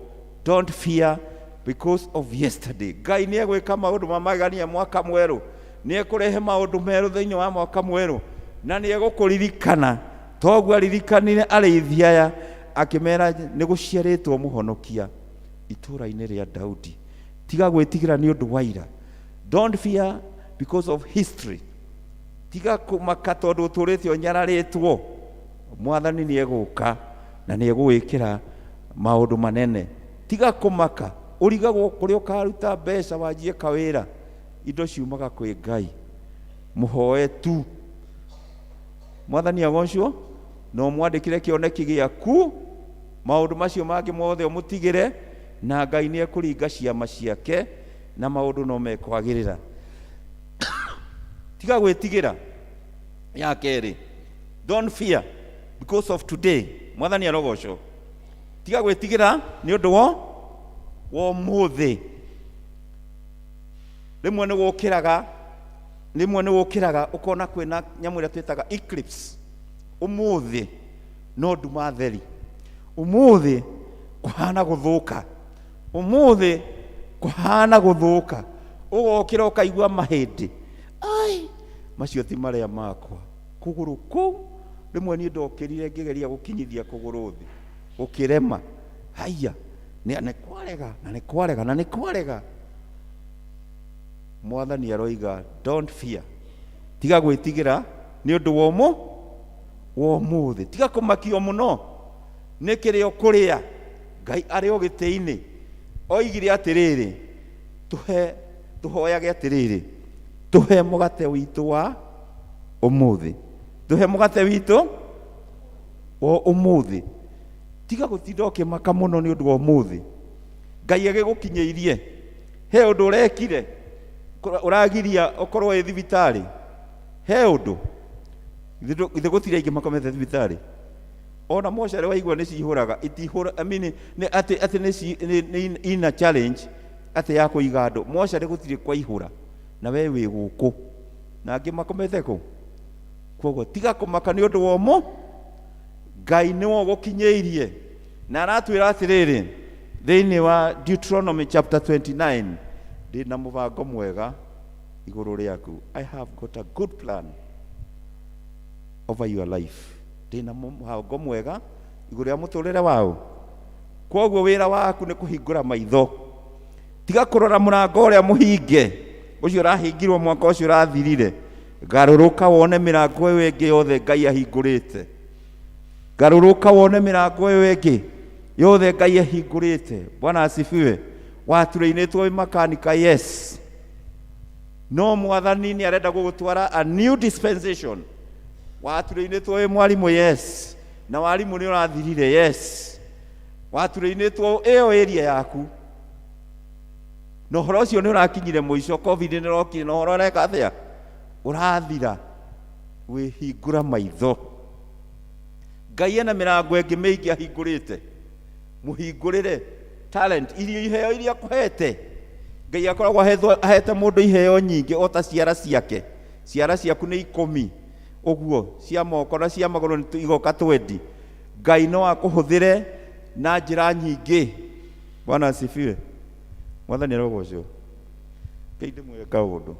don't fear because of yesterday. Ngai nĩ egwĩka maũndũ mamagania mwaka mwerũ, nĩ ekũrehe maũndũ merũ thĩinĩ wa mwaka mwerũ, na nĩ egũkũririkana toguo aririkanire arĩithi aya akĩmera nĩ gũciarĩtwo mũhonokia itũũra-inĩ rĩa Daudi. Tiga gwĩtigĩra nĩ ũndũ wa ira. Don't fear because of history. Tiga kũmaka tondũ ũtũrĩte ũnyararĩtwo. Mwathani nĩ egũka na nĩ egũgwĩkĩra maũndũ manene. Tiga kũmaka ũrigagwo kũrĩa ũkaruta mbeca wanjie kawĩra, indo ciumaga kwĩ Ngai. Mũhoe tu. Mwathani agocwo na ũmwandĩkĩre kĩoneki gĩaku, maũndũ macio mangĩ mothe ũmũtigĩre, na Ngai nĩ ekũringa ciama ciake na maũndũ no mekwagĩrĩra. Tiga gwĩtigĩra. Ya kerĩ, don't fear because of today. Mwathani arogocwo. Tiga gwĩtigĩra nĩ ũndũ wa ũmũthĩ. Rĩmwe nĩ gũkĩraga ũkona kwĩna nyamũ ĩrĩa twĩtaga eclipse. Ũmũthĩ no nduma theri. Ũmũthĩ kũhana gũthũka. Ũmũthĩ kũhana gũthũka. Ũgokĩra ũkaigua mahĩndĩ. Ai, macio ti marĩa makwa. Kũgũrũ kũu rĩmwe niĩ ndokĩrire ngĩgeria gũkinyithia kũgũrũ thĩ. Gũkĩrema. Haiya, nĩ kwarega. Mwathani aroiga don't fear. Tiga gwĩtigĩra nĩ ũndũ wa ũmũthĩ. Tiga kũmakio mũno nĩ kĩrĩa ũkũrĩa. Ngai arĩ o gĩtĩ-inĩ oigire atĩrĩrĩ, tũhoyage atĩrĩrĩ, tũhe mũgate witũ wa ũmũthĩ. Tũhe mũgate witũ wa ũmũthĩ. Tiga gũtinda ũkĩmaka mũno nĩ ũndũ wa ũmũthĩ. Ngai agĩgũkinyĩirie, he ũndũ ũrekire ũragiria ũkorwo wĩ thibitarĩ. He ũndũ ithe gũtirĩ aingĩ makomete thibitarĩ. Ona mocarĩ waigua nĩ cihũraga, atĩ ina challenge atĩ ya kũiga andũ. Mocarĩ gũtirĩ kwaihũra na we wĩ gũkũ na angĩ makomete kũ. Kwoguo tiga kũmaka nĩ ũndũ wa Ngai nĩwe ũgũkinyĩirie na aratwĩra atĩrĩrĩ thĩinĩ wa Deuteronomy chapter 29, ndĩna mũbango mwega igũrũ rĩaku. I have got a good plan over your life. Ndĩna mũbango mwega igũrũ rĩa mũtũrĩre wao. Kwoguo wĩra waku nĩ kũhingũra maitho. Tiga kũrora mũrango ũrĩa mũhinge ũcio ũrahingirwo mwaka ũcio ũrathirire. Garũrũka wone mĩrango ĩyo ĩngĩ yothe Ngai ahingũrĩte. Garũrũka wone mĩrango ĩyo ĩngĩ yothe Ngai ahingũrĩte. Bwana asifiwe. Waturĩinĩtwo wĩ makanika, yes. No Mwathani nĩ arenda gũgũtwara a new dispensation. Waturĩinĩtwo wĩ mwarimũ, yes. Na warimũ nĩ ũrathirire, yes. Waturĩinĩtwo ĩyo area yaku. Na ũhoro ũcio nĩ ũrakinyire mũico. Covid nĩ ũrokire na ũhoro ũreka atĩa? Ũrathira. Wĩhingũra maitho. Ngai ena mĩrango ĩngĩ mĩingĩ ahingũrĩte. Mũhingũrĩre talent irio iheo iria kũhete. Ngai akoragwo ahete mũndũ iheo nyingĩ o ta ciara ciake. Ciara ciaku nĩ 10 ũguo, cia moko na cia magũrũ nĩ igoka 20. Ngai no akũhũthĩre na njĩra nyingĩ. Bwana asifiwe. Mwathani arogocwo. Ngai ndĩmwĩre kaũndũ.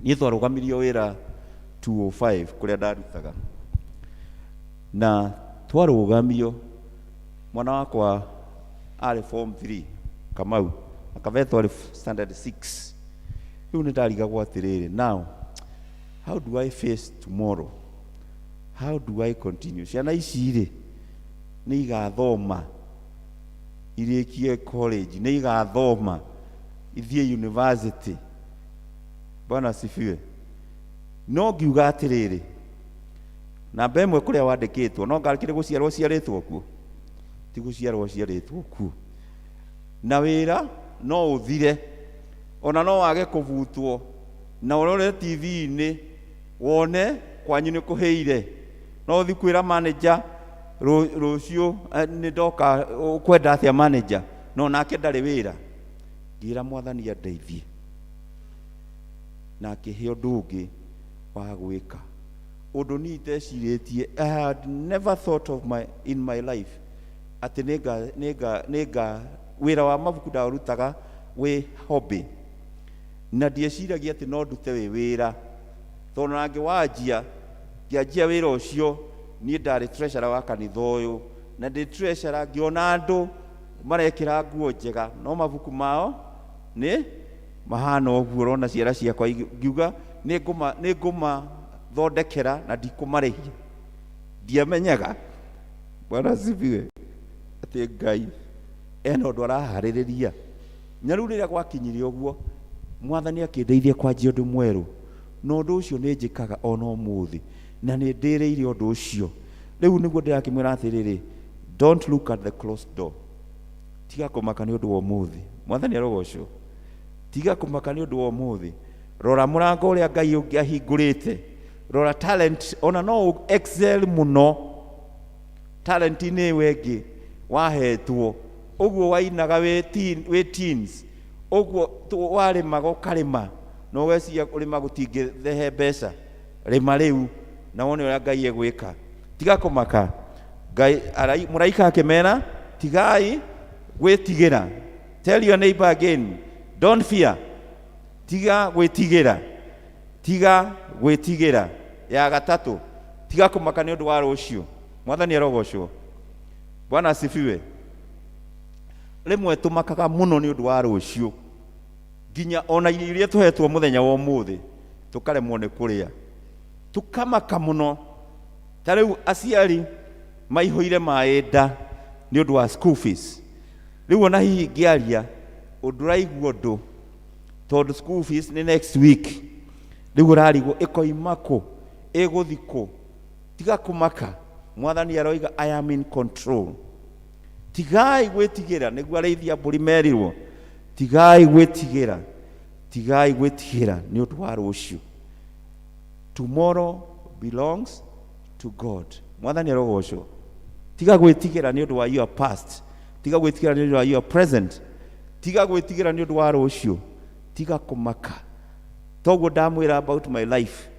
Niĩ twarũgamirio wĩra 205 kũrĩa ndarutaga, na twarũgamio mwana wakwa arĩ form 3 Kamau akavetwo arĩ standard 6. Rĩu nĩ ndarigagwo atĩrĩrĩ, now how do I face tomorrow? How do I continue? Ciana ici rĩ nĩ igathoma irĩkie college, nĩ igathoma ithiĩ university. Bwana asifiwe. No ngiuga atĩrĩrĩ, namba ĩmwe kũrĩa wandĩkĩtwo no ngarĩkire gũciarwo ciarĩtwo kuo, ti gũciarwo ciarĩtwo kuo. Na wĩra no ũthire, ona no wage kũbutwo, na ũrore TV-inĩ wone kwanyu nĩ kũhĩire. No ũthi kwĩra manager rũciũ nĩ ndoka kwenda atĩa manager, no nake ndarĩ wĩra. Ngĩra Mwathani andeithie, na akĩhe ũndũ ũngĩ wa gwĩka. Ũndũ niĩ ndecirĩtie, I had never thought of in my life atĩ nĩnga wĩra wa mabuku ndaũrutaga wĩ hobby, na ndieciragia atĩ no ndute wĩ wĩra, tondũ na ngĩwanjia ngĩanjia wĩra ũcio niĩ ndarĩ treasurer wa kanitha ũyũ, na ndĩ treasurer ngĩona andũ marekĩra nguo njega no mabuku mao nĩ mahana ũguo, ũrona ciara ciakwa ngiuga nĩngũmathondekera na ndikũmarĩhia. Ndiamenyaga Bwana asifiwe atĩ Ngai ena ũndũ araharĩrĩria. Na rĩu rĩrĩa gwakinyire ũguo, Mwathani akĩndeithia kwanjia ũndũ mwerũ, na ũndũ ũcio nĩ njĩkaga ona ũmũthĩ, na nĩ ndĩrĩire ũndũ ũcio. Rĩu nĩguo ndĩrakĩmwĩra atĩrĩrĩ, don't look at the closed door. Tiga kũmaka nĩ ũndũ wa ũmũthĩ. Mwathani arogocwo. Tiga kũmaka nĩ ũndũ wa ũmũthĩ. Rora mũrango ũrĩa Ngai ũngĩahingũrĩte. Rora talent, ona no excel mũno talent-inĩ ĩyo ĩngĩ wahetwo. Ũguo wainaga wĩ teens, ũguo warĩmaga ũkarĩma, na ũgeciria ũrĩma gũtingĩrehe mbeca. Rĩma rĩu na wone ũrĩa Ngai egwĩka. Tiga kũmaka. Ngai mũraika akĩmera, tigai gwĩtigĩra. Tell your neighbor again, don't fear. Tiga gwĩtigĩra. Tiga gwĩtigĩra. Ya gatatũ, tiga kũmaka nĩ ũndũ wa rũciũ. Mwathani arogocwo. Bwana asifiwe. Rĩmwe tũmakaga mũno nĩ ũndũ wa rũciũ, nginya ona irio iria tũhetwo mũthenya wa ũmũthĩ tũkaremwo nĩ kũrĩa. Tũkamaka mũno. Ta rĩu aciari maihũire maĩ nda nĩ ũndũ wa school fees. Rĩu ona hihi ngĩaria ũndũ ũraigua ũndũ, tondũ school fees nĩ next week. Rĩu ũrarigwo ĩkoima kũ, ĩgũthi kũ. Tiga kũmaka. Mwathani aroiga I am in control. Tigai gwĩtigĩra, nĩguo arĩithia mbũri merirwo. Tigai gwĩtigĩra. Tigai gwĩtigĩra nĩ ũndũ wa rũciũ. Tomorrow belongs to God. Mwathani arogocwo. Tiga gwĩtigĩra nĩ ũndũ wa your past. Tiga gwĩtigĩra nĩ ũndũ wa your present. Tiga gwĩtigĩra nĩ ũndũ wa rũciũ. Tiga kũmaka. Toguo ndamwĩra about my life.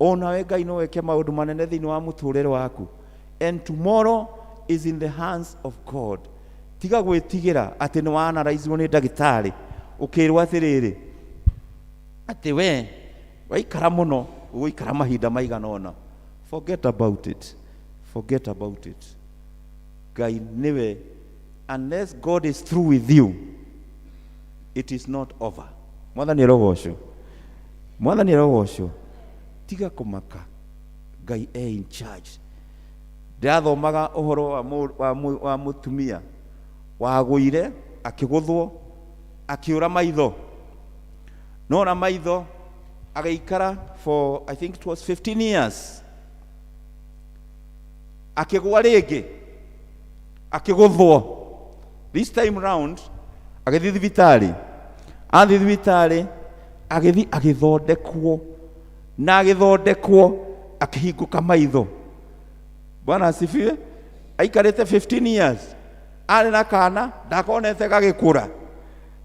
Onawe Ngai no weke maũndũ manene thĩinĩ wa mũtũũrĩre waku. And tomorrow is in the hands of God. Tiga gwĩtigĩra atĩ nĩ wa-analyze-wo nĩ ndagĩtarĩ, ũkĩrwo atĩrĩrĩ atĩ we waikara mũno ũgũikara mahinda maigana ũna. Forget about it. Forget about it. Ngai nĩwe, unless God is through with you, it is not over. Mwathani arogocwo. Mwathani arogocwo. Tiga kũmaka. Ngai in charge. Ndathomaga ũhoro wa mũtumia wagũire akĩgũthwo akĩũra maitho. No na maitho agĩikara for I think it was 15 years. Akĩgwa rĩngĩ akĩgũthwo. This time round agĩthiĩ thibitarĩ. Athiĩ thibitarĩ agĩthiĩ agĩthondekwo, na agĩthondekwo akĩhingũka maitho. Bwana asifiwe. Aikarĩte 15 years. Arĩ na kana ndakonete gagĩkũra.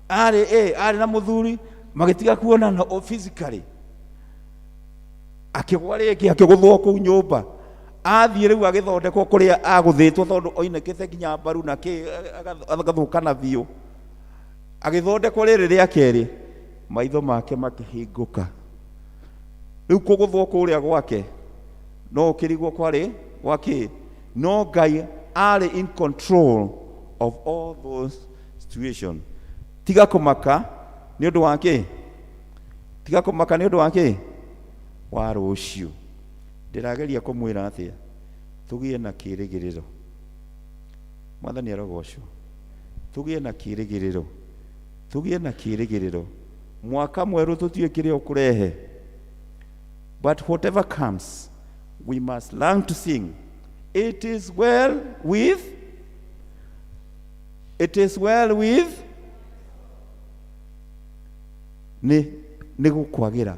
Arĩ na mũthuri magĩtiga kuonana physically. Akĩgwa rĩngĩ akĩgũthwo kũu nyũmba. Athiĩ rĩu agĩthondekwo kũrĩa agũthĩtwo, tondũ oinĩkĩte nginya mbaru na agathũkana biũ. Agĩthondekwo rĩrĩ rĩa kerĩ, maitho make makĩhingũka. Rĩu kũgũthwo kũrĩa gwake no ũkĩrigwo kwarĩ gwakĩ. No Ngai arĩ in control of all those situations. Tiga kũmaka nĩ ũndũ wa kĩ? Tiga kũmaka nĩ ũndũ wa kĩ? Wa rũciũ. Ndĩrageria kũmwĩra atĩa? Tũgĩe na kĩĩrĩgĩrĩro. Mwathani arogocwo. Tũgĩe na kĩĩrĩgĩrĩro. Tũgĩe na kĩĩrĩgĩrĩro. Mwaka mwerũ tũtiũĩ kĩrĩa ũkũrehe. But whatever comes, we must learn to sing. It is well with. It is well with. Nĩ gũkwagĩra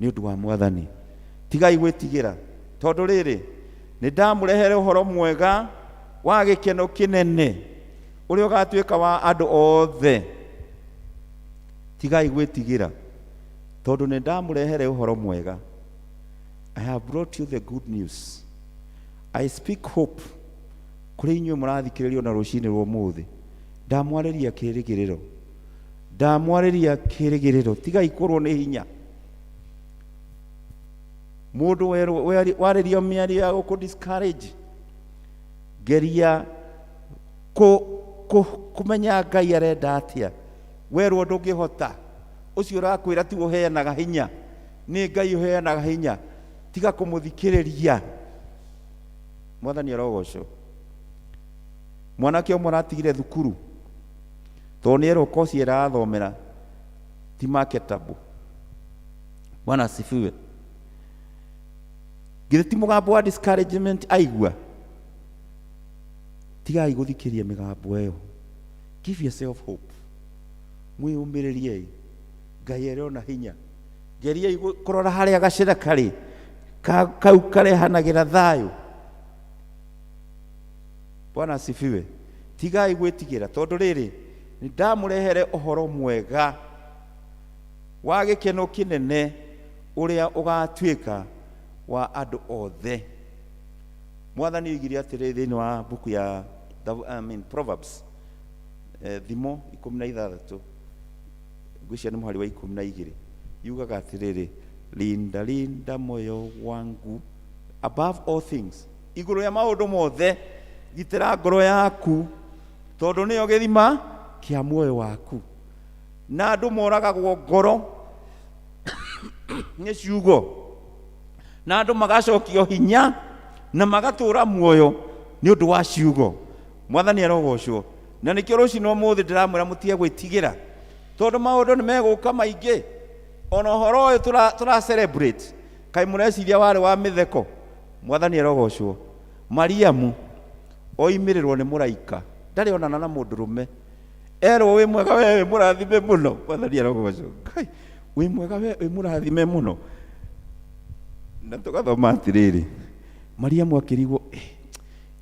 nĩ ũndũ wa Mwathani. Tigai gwĩtigĩra, tondũ rĩrĩ nĩ ndamũrehere ũhoro mwega wa gĩkeno kĩnene ũrĩa ũgatuĩka wa andũ othe. Tigai gwĩtigĩra, tondũ nĩ ndamũrehere ũhoro mwega. I have brought you the good news. I speak hope kuri inyuĩ mũrathikĩrĩria ona rũcinĩ rwa ũmũthĩ, ndamwarĩria kĩĩrĩgĩrĩro, ndamwarĩria kĩĩrĩgĩrĩro, tigai kũrwo nĩ hinya. Mũndũ warĩria mĩario ya gũkũ discourage, geria kũmenya Ngai arenda atĩa. Werwo ndũngĩhota, ũcio ũrakwĩra ti ũheanaga hinya, nĩ Ngai ũheanaga hinya, tiga kũmũthikĩrĩria. Mwathani arogocwo. Mwanake ũmwe aratigire thukuru tondũ nĩ erwo kosi arathomera ti marketable. Bwana asifiwe. Githĩ ti mũgambo wa discouragement aigua? Tigai gũthikĩria mĩgambo ĩyo. Give yourself hope. Mwĩyũmĩrĩriei, Ngai arona hinya. Geriai kũrora harĩa gacĩra karĩ, kau karehanagĩra thayũ. Bwana asifiwe. Tigai gwĩtigĩra, tondũ rĩrĩ nĩ ndamũrehere ũhoro mwega wa gĩkeno kĩnene ũrĩa ũgatuĩka wa andũ othe. Mwathani oigire atĩrĩ thĩinĩ wa buku ya Proverbs, thimo 16, ngwĩciria nĩ mũhari wa 12, yugaga atĩrĩrĩ, linda linda moyo wangu above all things, igũrũ ya maũndũ mothe gitĩra ngoro yaku, tondũ nĩyo gĩthima kĩa muoyo waku. Na andũ moragagwo ngoro nĩ ciugo, na andũ magacokio hinya na magatũũra muoyo nĩ ũndũ wa ciugo. Mwathani arogocwo. Na nĩkĩo rũcinĩ ũmũthĩ ndĩramwĩra mũtige gwĩtigĩra, tondũ maũndũ nĩ megũka maingĩ. Ona ũhoro ũyũ tũra celebrate, kaĩ mũreciria warĩ wa mĩtheko? Mwathani arogocwo. Mariamu oimĩrĩrwo nĩ mũraika, ndarĩ onana na mũndũrũme, erwo wĩ mwega we wĩ mũrathime mũno. Mwathani arogocwo. Ngai wĩ mwega we wĩ mũrathime mũno. Na tũgathoma atĩrĩrĩ, Mariamu akĩrigwo,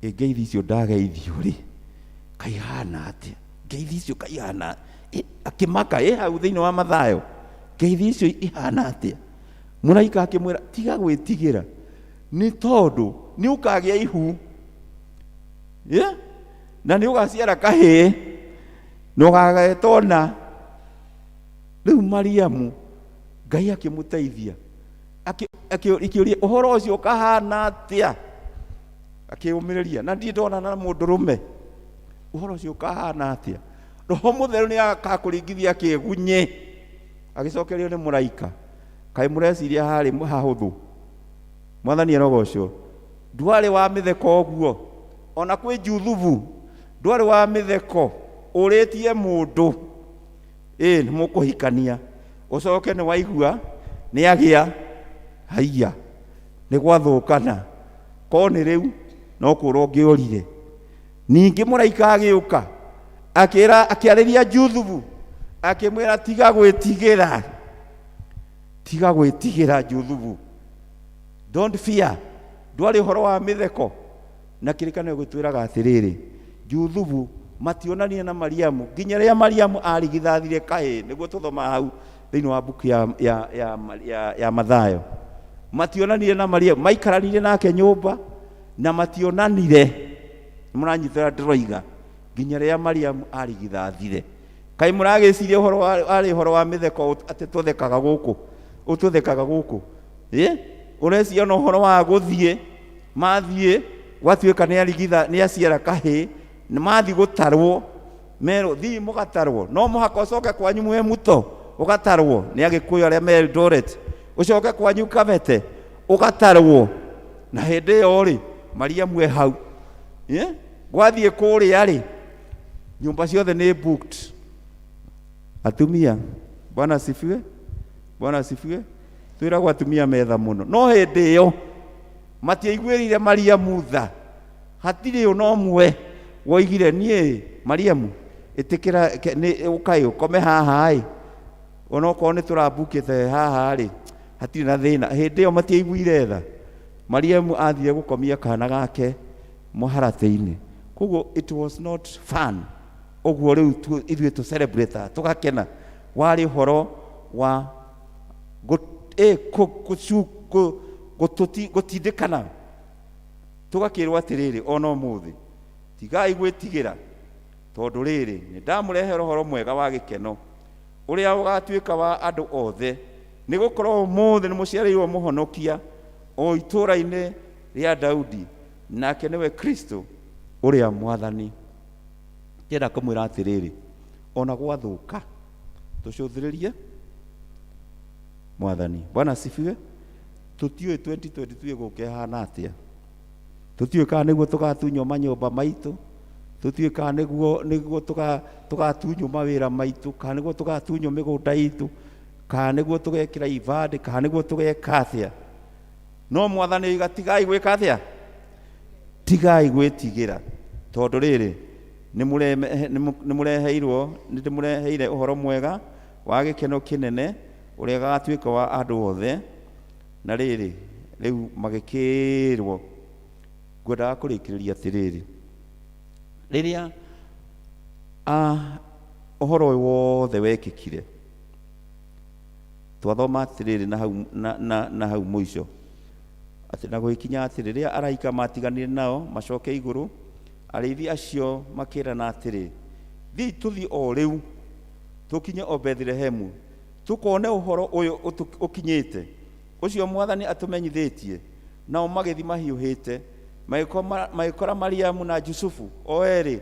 ngeithi icio ndageithio rĩ, kaihana atĩa? Ngeithi icio kaihana, akĩmaka hau thĩinĩ wa Mathayo, ngeithi icio ihana atĩa? Mũraika akĩmwĩra, tiga gwĩtigĩra, nĩ tondũ nĩ ũkagĩa ihu, na nĩ ũgaciara kahĩĩ, na ũgagetwo na. Rĩu Mariamu Ngai akĩmũteithia, akĩũria ũhoro ũcio ũkahana atĩa? Akĩyũmĩrĩria, na ndirĩ ndonana na mũndũrũme, ũhoro ũcio ũkahana atĩa? Roho Mũtheru nĩ agakũringithia kĩgunye. Agĩcokerio nĩ mũraika, kaĩ mũreciria harĩ hahũthũ? Mwathani arogocwo. Ndwarĩ wa mĩtheko ũguo, ona kwĩ Juthubu ndwarĩ wa mĩtheko, ũrĩtie mũndũ, nĩ mũkũhikania, ũcoke nĩ waigua nĩ agĩa, haiya nĩ gwathũkana, ko nĩ rĩu no kũrwo ngĩorire. Ningĩ mũraika agĩũka akĩarĩria Juthubu, akĩmwĩra tiga gwĩtigĩra, tiga gwĩtigĩra Juthubu, don't fear. Ndwarĩ ũhoro wa mĩtheko. Na kĩrĩkanĩro gĩtwĩraga atĩrĩrĩ, Juthubu mationanire na Mariamu nginya rĩrĩa Mariamu arigithathire kahĩĩ, nĩguo tũthoma hau thĩinĩ wa buku ya Mathayo. Mationanire na Mariamu, maikaranire nake nyũmba na mationanire, mũranyitĩra ndĩroiga, nginya rĩrĩa Mariamu arigithathire. Kaĩ mũragĩciria ũhoro warĩ ũhoro wa mĩtheko atĩ tũthekaga gũkũ, ũtũthekaga gũkũ? Ũreciria no ũhoro wa gũthiĩ, mathiĩ gwatuĩka nĩ aciara kahĩĩ, nĩ mathiĩ gũtarwo, merwo thiĩ mũgatarwo, no mũhaka ũcoke kwanyu mwe muto ũgatarwo nĩ Agĩkũyũ arĩa me Eldoret, ũcoke kwanyu Kabete ũgatarwo. Na hĩndĩ ĩyo rĩ, Mariamu e hau, gwathiĩ kũrĩa rĩ, nyũmba ciothe nĩ booked. Atumia, Bwana asifiwe, Bwana asifiwe. Twĩragwo atumia metha mũno, no hĩndĩ ĩyo matiaiguĩrire Mariamu tha, hatirĩ ona ũmwe woigire niĩ Mariamu ĩtĩkĩra ũkaĩ ũkome haha ĩ, ona okorwo nĩ tũrambukĩte haha rĩ, hatirĩ na thĩna. Hĩndĩ ĩyo matiaiguire tha. Mariamu athire gũkomia kana gake mũharatĩ-inĩ. Koguo it was not fun. Ũguo rĩu ithuĩ tũ celebrate tũgakena, warĩ ũhoro wa gũtindĩkana. Tũgakĩrwo atĩrĩrĩ, ona ũmũthĩ tigai gwĩtigĩra tondũ rĩrĩ nĩ ndamũrehera ũhoro mwega wa gĩkeno ũrĩa ũgatuĩka wa andũ othe, nĩ gũkorwo ũmũthĩ nĩ mũciarĩirwo mũhonokia o itũũra-inĩ rĩa Daudi, nake nĩwe Kristo ũrĩa Mwathani. Ngĩenda kũmwĩra atĩrĩrĩ, ona gwathũka tũcũthĩrĩrie Mwathani. Bwana asifiwe. Tũtiũĩ 2022 gũkehana atĩa, tũtiũĩ kana nĩguo tũgatunywo manyũmba maitũ, tũtiũĩ kana nĩguo tũgatunywo mawĩra maitũ, kana nĩguo tũgatunywo mĩgũnda itũ, kana nĩguo tũgekĩra ibandĩ, kana nĩguo tũgeka atĩa. No Mwathani oiga tigai gwĩka atĩa, tigai gwĩtigĩra tondũ rĩrĩ nĩndĩmũreheire ũhoro mwega wa gĩkeno kĩnene ũrĩa gagatuĩka wa andũ othe. Na rĩrĩ rĩu magĩkĩrwo, ngwendaga kũrĩkĩrĩria atĩrĩrĩ, rĩrĩa ũhoro ũyũ wothe wekĩkire, twathoma atĩrĩrĩ na hau mũico atĩ na gũgĩkinya atĩ rĩrĩa araika matiganire nao macoke igũrũ, arĩithi acio makĩrana atĩrĩ, thiĩ tũthiĩ o rĩu tũkinye o Bethlehemu tũkone ũhoro ũyũ ũkinyĩte ũcio Mwathani atũmenyithĩtie. Nao magĩthiĩ mahiũhĩte, magĩkora Mariamu na Jusufu o erĩ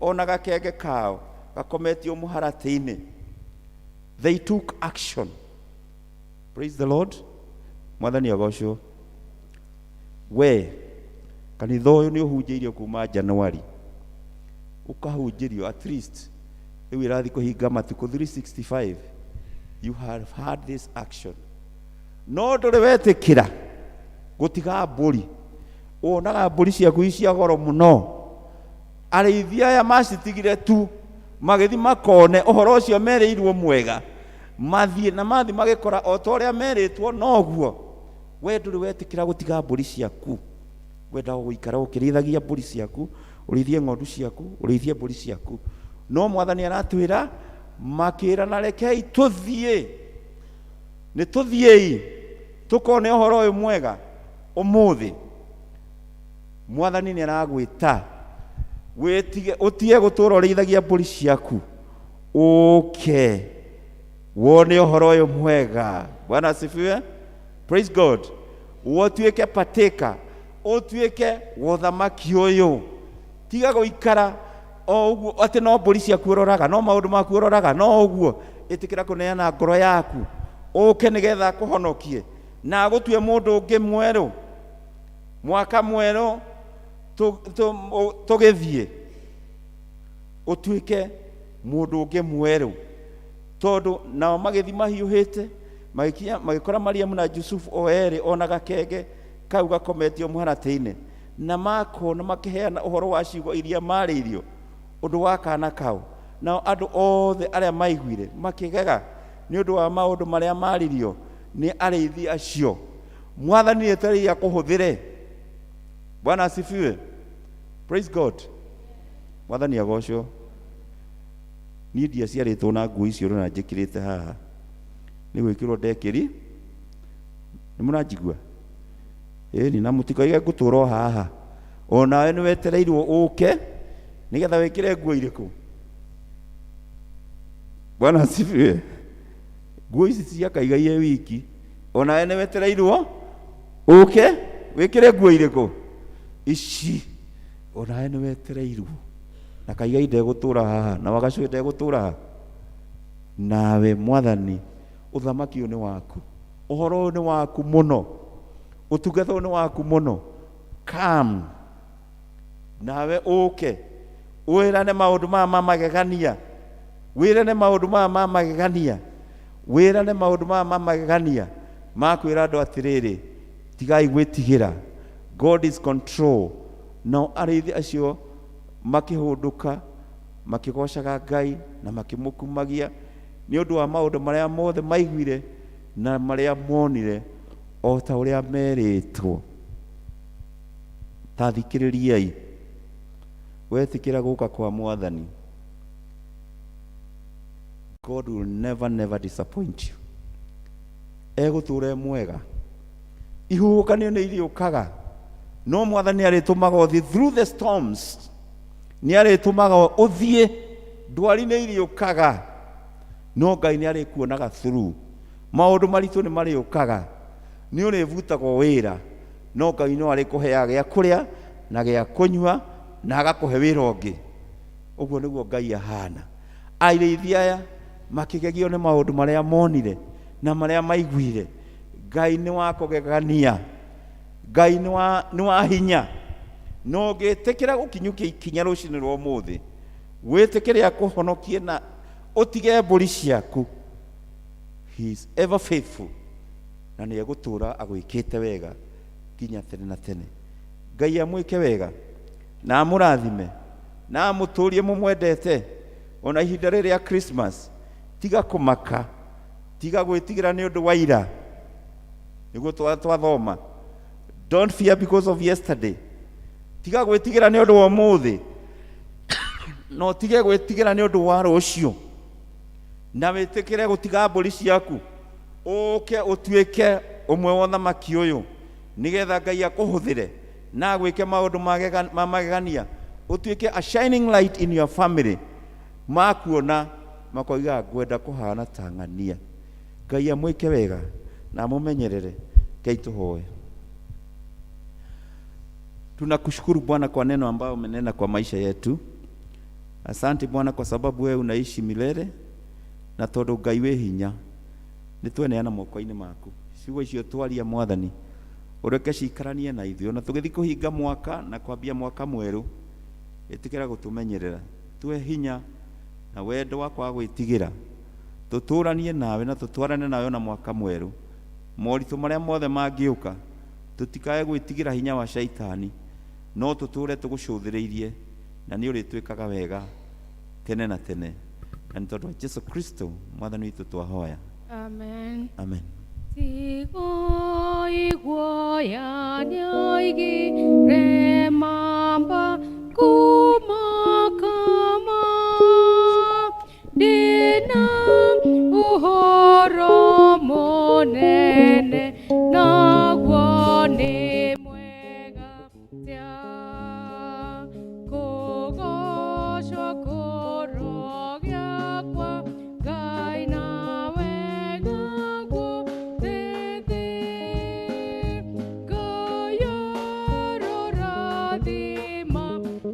ona gakenge kao gakometio mũharatĩ-inĩ. They took action. Praise the Lord. Mwathani agocwo. We kanitha ũyũ nĩ ũhunjĩirio kuma January, ũkahunjĩrio at least rĩu ĩrathiĩ kũhinga matukũ 365. You have had this action. No ndũrĩ wetĩkĩra gũtiga mbũri. Wonaga mbũri ciaku cia goro mũno, arĩithia aya macitigire tu magĩthiĩ makone ũhoro ũcio merĩirwo mwega, mathiĩ na mathiĩ magĩkora o ta ũrĩa merĩtwo noguo. We ndũrĩ wetĩkĩra gũtiga mbũri ciaku, wenda gũikara ũkĩrĩithagia mbũri ciaku, ũrĩithie ng'ondu ciaku, ũrĩithie mbũri ciaku. No Mwathani aratwĩra makĩrana rekei tũthiĩ, nĩ tũthiĩi tũkone ũhoro ũyũ mwega ũmũthĩ. Mwathani nĩ aragwĩta wĩtige, ũtige gũtũũra ũrĩithagia mbũri ciaku, ũke wone ũhoro ũyũ mwega. Bwana asifiwe. Praise God. Ũtuĩke partaker, ũtuĩke wothamaki ũyũ. Tiga gũikara o ũguo atĩ no mbũri ciaku ũroraga, no maũndũ maku ũroraga, no ũguo. Ĩtĩkĩra kũneana ngoro yaku, ũke nĩgetha kũhonokie na gũtue mũndũ ũngĩ mwerũ, mwaka mwerũ tũgĩthiĩ ũtuĩke mũndũ ũngĩ mwerũ. Tondũ nao magĩthiĩ mahiũhĩte, magĩkora Mariamu na Jusufu o erĩ ona gakenge kau gakometio mũharatĩ-inĩ, na makona makĩheana ũhoro wa ciugo iria marĩirio ũndũ wa kana kau. Nao andũ othe arĩa maiguire makĩgega nĩ ũndũ wa maũndũ marĩa maririo nĩ arĩithi acio. Mwathani etereire akũhũthĩre. Bwana asifiwe. Praise God. Mwathani agocwo. Niĩ ndiaciarĩtwo na nguo icio na njĩkĩrĩte haha, nĩ gwĩkĩrwo ndekĩri. Nĩ mũranjigua? Ĩni na mũtikoige ngũtũũra haha, onawe nĩ wetereirwo ũke nĩgetha wĩkĩre nguo irĩkũ. Bwana asifiwe. Nguo ici ciakaigaie wiki, onawe nĩ wetereirwo ũke wĩkĩre nguo irĩkũ ici. Onawe nĩ wetereirwo, na kaigai ndegũtũũra haha, na wagacũĩ ndegũtũũra haha. Nawe Mwathani, ũthamaki ũyũ nĩ waku, ũhoro ũyũ nĩ waku mũno, ũtungata ũyũ nĩ waku mũno. Come nawe ũke wĩrane maũndũ maya ma magegania, wĩrane maũndũ maya ma magegania, wĩrane maũndũ maya ma magegania ma kwĩra andũ atĩrĩrĩ, tigai gwĩtigĩra, God is control. Nao arĩithi acio makĩhũndũka makĩgocaga Ngai na makĩmũkumagia nĩ ũndũ wa maũndũ marĩa mothe maiguire na marĩa monire o ta ũrĩa merĩtwo. Tathikĩrĩriai, wetĩkĩra gũka kwa Mwathani, God will never disappoint you. Egũtũũra mwega. Ihuhũkanio nĩ irĩũkaga, no Mwathani arĩtũmaga ũthiĩ through the storms, nĩ arĩtũmaga ũthiĩ ndwari-inĩ iriũkaga no Ngai nĩ arĩkuonaga through maũndũ maritũ nĩ marĩũkaga nĩ ũrĩvutagwo wĩra no Ngai no arĩkũheaga gĩa kũrĩa na gĩa kũnyua na agakũhe wĩra ũngĩ ũguo nĩguo Ngai ahana airĩithia aya makĩgegio nĩ maũndũ marĩa monire na marĩa maiguire Ngai nĩ wa kũgegania Ngai nĩ wa hinya no ngĩtĩkĩra gũkinyũkia ikinya rũcinĩ rwa ũmũthĩ wĩtĩkĩre akũhonokie na ũtige mbũri ciaku he is ever faithful na nĩ egũtũũra agwĩkĩte wega nginya tene na tene Ngai amwĩke wega na amũrathime na amũtũũrie mũmwendete ona ihinda rĩrĩ rĩa Christmas tiga kũmaka tiga gwĩtigĩra nĩ ũndũ wa ira nĩguo twathoma don't fear because of yesterday tiga gwĩtigĩra nĩ ũndũ wa ũmũthĩ no tige gwĩtigĩra nĩ ũndũ wa rũciũ na wĩtĩkĩre gũtiga mbũri ciaku ũke ũtuĩke ũmwe wa ũthamaki ũyũ nĩgetha Ngai akũhũthĩre na gwĩke maũndũ ma magegania ũtuĩke a shining light in your family makuona makoiga ngwenda kũhana ta ng'ania Ngai amwĩke wega na amũmenyerere Ngai tũhoe. Tunakushukuru Bwana kwa neno ambao umenena kwa maisha yetu. Asante Bwana kwa sababu wewe unaishi milele na tondũ Ngai wĩ hinya nĩtweneana moko-inĩ maku ciugo icio twaria Mwathani ũreke ciikaranie na ithuĩ ona tũgĩthiĩ kũhinga mwaka na kwambia mwaka mwerũ ĩtĩkĩra gũtũmenyerera twe hinya na wendo wakwa gwĩtigĩra tũtũranie nawe na tũtwarane nawe na mwaka mwerũ moritũ marĩa mothe mangĩũka tũtikae gwĩtigĩra hinya wa shaitani no tũtũre tũgũcũthĩrĩirie na nĩ ũrĩtwĩkaga wega tene na tene na nĩ tondũ wa Jesu Kristo Mwathani witũ twahoya Amen. amen. Tigo iguoya nyoigi remamba kumakama dina uhoro monene na guone mwega tia kogosho koro gyakwa Ngai nawe gagwo tete goyororathima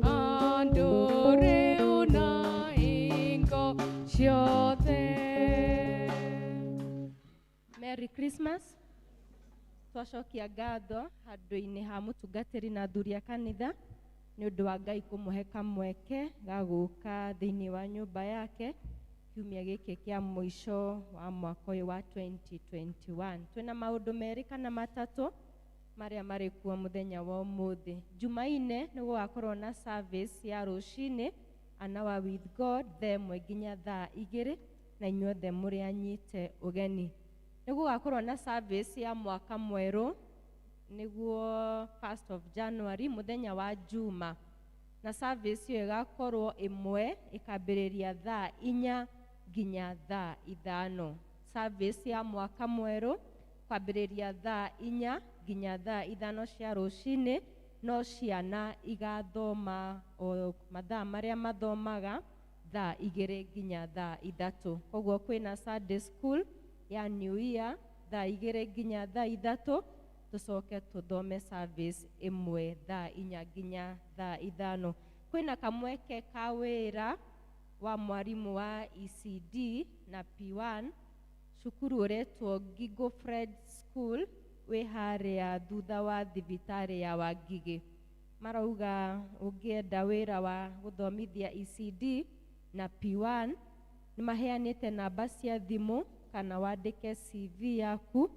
andore una ingo ciothe. Merry Christmas. Twacokia ngatho handũ-inĩ ha mũtungatĩri na athuri a kanitha nĩ ũndũ wa Ngai kũmũhe kamweke ga gũka thĩinĩ wa nyũmba yake kiumia gĩkĩ kĩa mũico wa mwaka ũyũ wa 2021. Twĩna maũndũ merĩ kana matatũ marĩa marĩ kuo mũthenya wa ũmũthĩ. Jumaine nĩ gũgakorwo na service ya rũcinĩ an hour with God thaa 1 nginya thaa 2 na inyuothe mũrĩ anyite ũgeni. Nĩ gũgakorwo na service ya mwaka mwerũ nĩguo 1st of January mũthenya wa Juma na service ĩyo ĩgakorwo ĩmwe ĩkambĩrĩria thaa 4 nginya thaa 5. Service ya mwaka mwerũ kwambĩrĩria thaa 4 nginya thaa 5 cia rũcinĩ no ciana igathoma o mathaa marĩa mathomaga thaa 2 nginya thaa 3. Koguo kwĩna Sunday school ya New Year thaa 2 nginya thaa 3 tucoke tuthome service ĩmwe thaa 4 nginya thaa 5. Kwĩna kamweke ka wĩra wa mwarimũ wa ECD na P1 cukuru ũretwo Gigo Fred School wĩ harĩa thutha wa thibitarĩ ya Wangigĩ. Marauga ũngĩenda wĩra wa gũthomithia ECD na P1 nĩ maheanĩte namba cia thimũ kana wandĩke CV yaku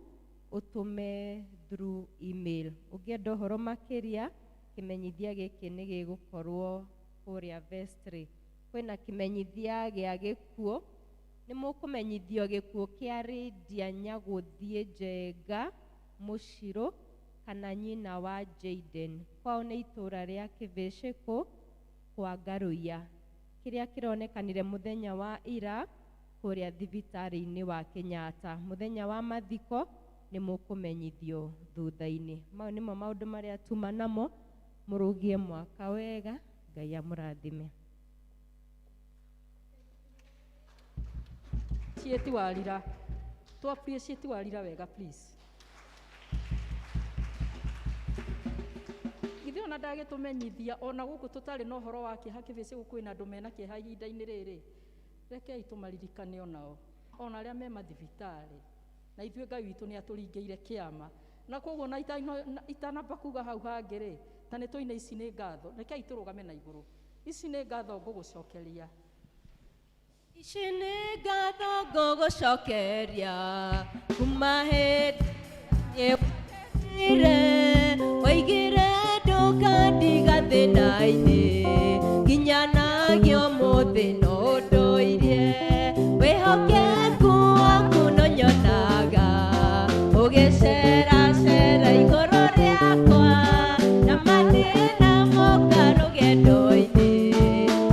ũtũme through email. Ũngĩenda ũhoro makĩria kĩmenyithia gĩkĩ nĩ gĩgũkorwo kũrĩa vestry. Kwĩna kĩmenyithia gĩa gĩkuũ nĩ mũkũmenyithio gĩkuũ kĩa Lydia Nyagũthiĩ Njenga Mũshirũ kana nyina wa Jaden. Kwao nĩ itũũra rĩa Kĩbĩcĩkũ kwa Ngarũiya. Kĩrĩa kĩronekanire mũthenya wa ira kũrĩa thibitarĩ-inĩ wa Kenyatta. Mũthenya wa mathiko nĩ mũkũmenyithio thutha-inĩ. Mau nĩmo maũndũ marĩa tuma namo mũrũgie mwaka wega. Ngai amũrathime. Cieti Warira. To appreciate Warira wega please. Githĩ ona ndagĩtũmenyithia ona gũkũ tũtarĩ na ũhoro wa kĩeha kĩbĩci gũkwĩ na andũ mena kĩeha ihinda-inĩ rĩrĩ. Rekei tũmaririkane onao, ona arĩa me mathibitarĩ. Na ithuĩ Ngai witũ nĩ atũringĩire kĩama. Na koguo na itanamba kuga hau hangĩ-rĩ, ta nĩ tũine ici nĩ ngatho. Rekei tũrũgame na igũrũ. Ici nĩ ngatho ngũgũcokeria. Ici nĩ ngatho ngũgũcokeria kuma hĩndĩ ĩrĩa waigire ndũkandiga thĩna-inĩ nginya nagĩa ũmũthĩ no ndũire wĩhokeku waku no nyonaga ũgĩceracera igũrũ rĩakwa na mathĩna moka rũgendo-inĩ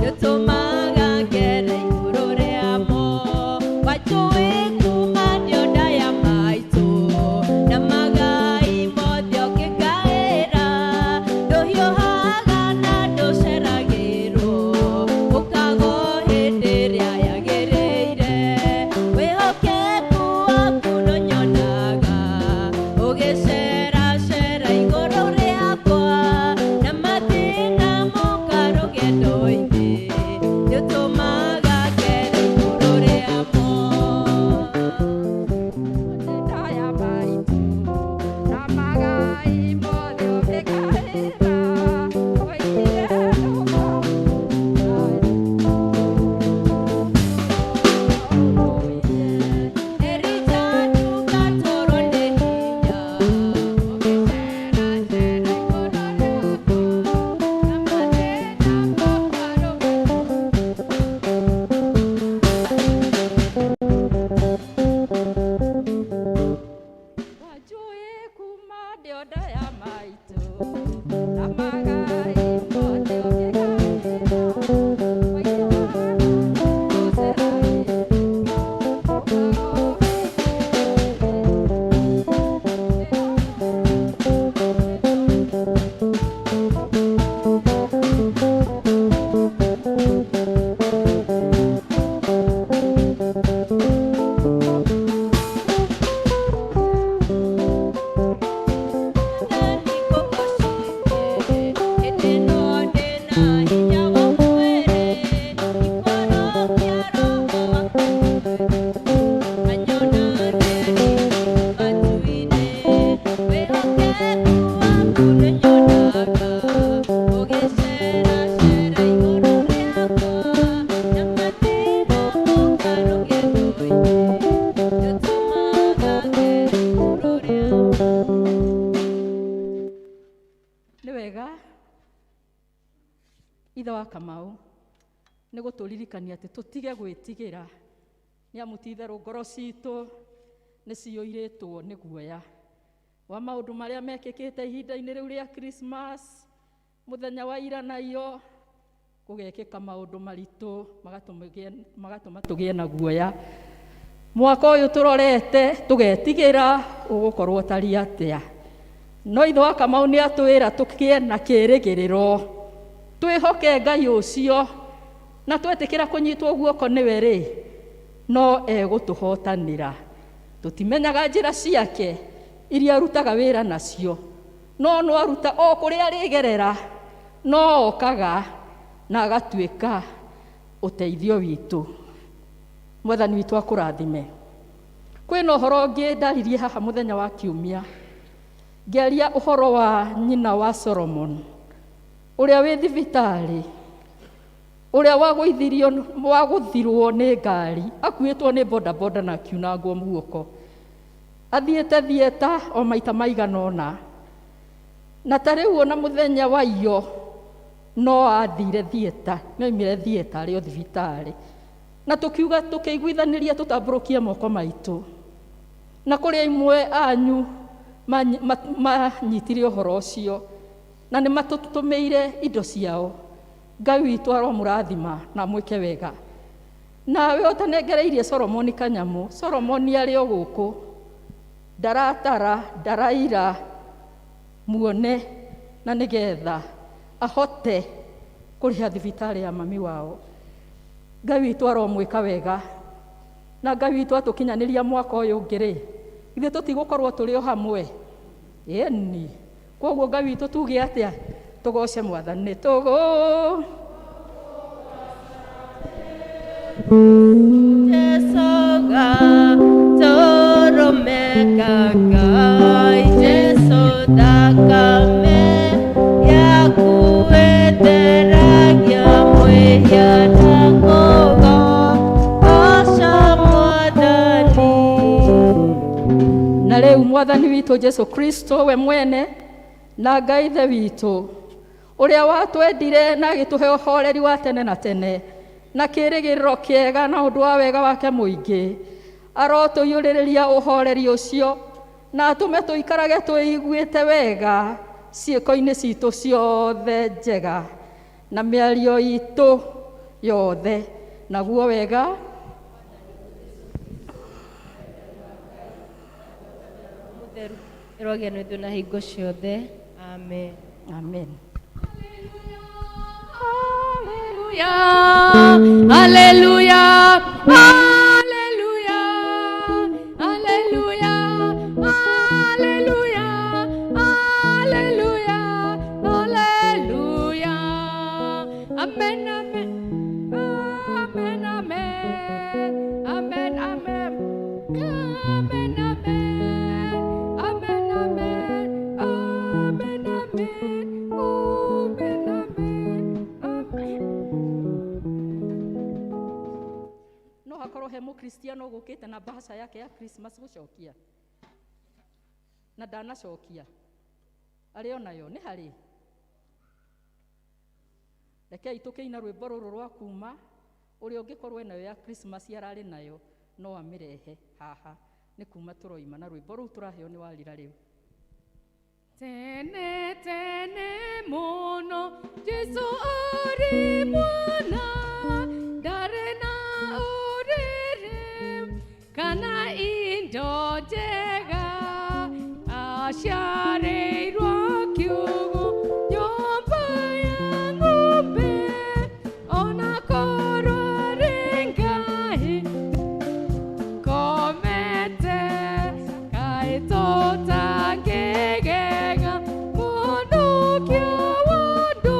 nĩũtũmaga ngere igũrũ rĩamo wanjũĩ kuma ndĩonda ya maitũ na magai mothe ũkĩngaĩra ndũhiũhaga na ndũceragĩrwo ũkagwo hĩndĩ ĩrĩa yagĩrĩire wĩhokeku waku no nyonaga ũgĩceracera igũrũ rĩakwa na mathĩna moka rũgendo-inĩ nĩũtũmaga ngere igũrũ rĩamo Ndaya maitũ na magai mothe ũkĩngaĩra waigire erita ndugatũrwo nĩ hinya ũgĩceracera igũrũ rĩakwa na mathĩna moka wanjũĩ kuma ndĩonda ya maitũ na magai mothe ũkĩngaĩra nĩ wega ithe wa Kamau nĩ gũtũririkania atĩ tũtige gwĩtigĩra nĩ amu ti-itherũ ngoro citũ nĩ ciyũirĩtwo nĩ guoya wa maũndũ marĩa mekĩkĩte ihinda-inĩ rĩu rĩa Christmas mũthenya wa ira nayo gũgekĩka maũndũ maritũ magatũma tũgĩe na guoya. Mwaka ũyũ tũrorete tũgetigĩra ũgũkorwo tari atĩa. No ithe wa Kamau nĩ atwĩra tũgĩe na kĩĩrĩgĩrĩro, twĩhoke Ngai ũcio na twetĩkĩra kũnyitwo guoko nĩwe-rĩ, no egũtũhotanĩra. Tũtimenyaga njĩra ciake iria arutaga wĩra nacio, no aruta o kũrĩa arĩgerera, no okaga na agatuĩka ũteithio witũ. Mwathani witũ akũrathime. Kwĩna ũhoro ũngĩ ndaririe haha mũthenya wa Kiumia, ngĩaria ũhoro wa nyina wa Solomon ũrĩa wĩ thibitarĩ, ũrĩa wagũthirwo nĩ ngari akuĩtwo nĩ bodaboda na akiunangwo guoko, athiĩte thieta o maita maigana ũna, na ta rĩu ona mũthenya wa iyo no athire thieta, nĩoimire thieta arĩ o thibitarĩ, na tũkiuga tũkĩiguithanĩria tũtambũrũkie moko maitũ, na kũrĩ imwe anyu manyitire ũhoro ũcio na nĩ matũtũmĩire indo ciao. Ngai witũ aromũrathima na mwĩke wega. Nawe ũtanengereirie Solomon kanyamũ, Solomon arĩ o gũkũ, ndaratara, ndaraira muone, na nĩgetha ahote kũrĩha thibitarĩ ya mami wao. Ngai witũ aromwĩka wega, na Ngai witũ atũkinyanĩria mwaka ũyũ ũngĩ-rĩ, ithuĩ tũtigũkorwo tũrĩ o hamwe. Ĩni, koguo Ngai witũ tuge atĩa? Tũgoce Mwathani. Jesoga toromeka Ngai, Jesu thakame yakuenderagia mwĩhia na ngoga oca Mwathani. Na rĩu Mwathani witũ Jesu Kristo we mwene na Ngai ithe witũ ũrĩa watwendire na agĩtũhe ũhoreri wa tene na tene na kĩrĩgĩrĩro kĩega na ũndũ wa wega wake mũingĩ, arotũiyũrĩrĩria ũhoreri ũcio na atũme tũikarage twĩiguĩte wega ciĩko-inĩ citũ ciothe njega na mĩario itũ yothe, naguo wega Mũtheru ĩrogĩa na ithuĩ na hingo ciothe. Amen. Amen. Hallelujah, hallelujah, hallelujah, hallelujah, hallelujah, hallelujah. Amen, amen, amen, amen, amen, amen, amen, amen, amen, amen, amen, amen. No hakorwo he mũkristiano gũkĩte na bahasha yake ya Christmas gũcokia na ndanacokia arĩ o nayo nĩ harĩ. Rekei tũkĩina rwĩmbo rũrũ rwa kuma, ũrĩa ũngĩkorwo nayo ya Christmas ararĩ nayo no amĩrehe haha. Nĩ kuma tũroima na rwĩmbo rũu tũraheo nĩ warira rĩu. Tene tene mũno Jesu arĩ mwana, ndarĩ na ũrĩrĩ kana indo njega, aciarĩirwo kiugũ nyũmba ya ng'ombe, ona korwo arĩ Ngai komete kaĩ tũtangĩgega mũndũkia wandũ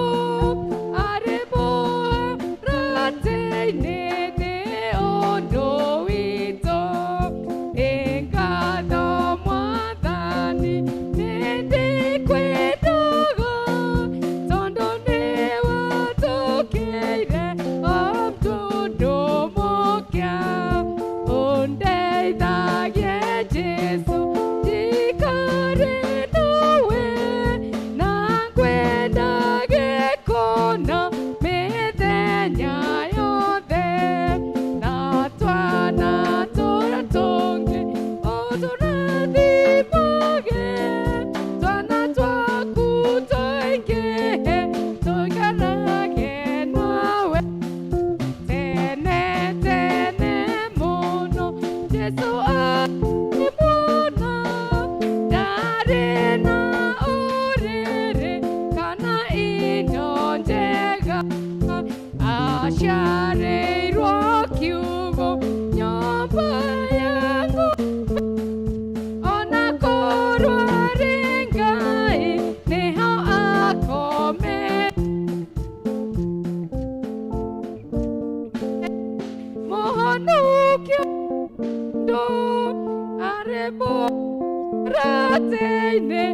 arĩ mũratĩ-inĩ nĩ ũndũ witũ. Ngatho Mwathani nĩndĩkwĩndaga tondũ nĩwatũkĩire o mũndũ mũkĩa, ũndeithagie Jesu njikare nawe na ngwenda gĩkũna mĩthenya yothe, na twana tũrĩa tũngĩ ũtũrathimage, twana twaku tũingĩhe tũikarage nawe tene tene mũno. Jesu arĩ mwana, ndarĩ na ũrĩrĩ kana indo njega, aciarĩirwo kiugũ nyũmba ya ng'ombe, ona korwo arĩ Ngai nĩho akomete. Mũhonokia andũ arĩ mũratĩ-inĩ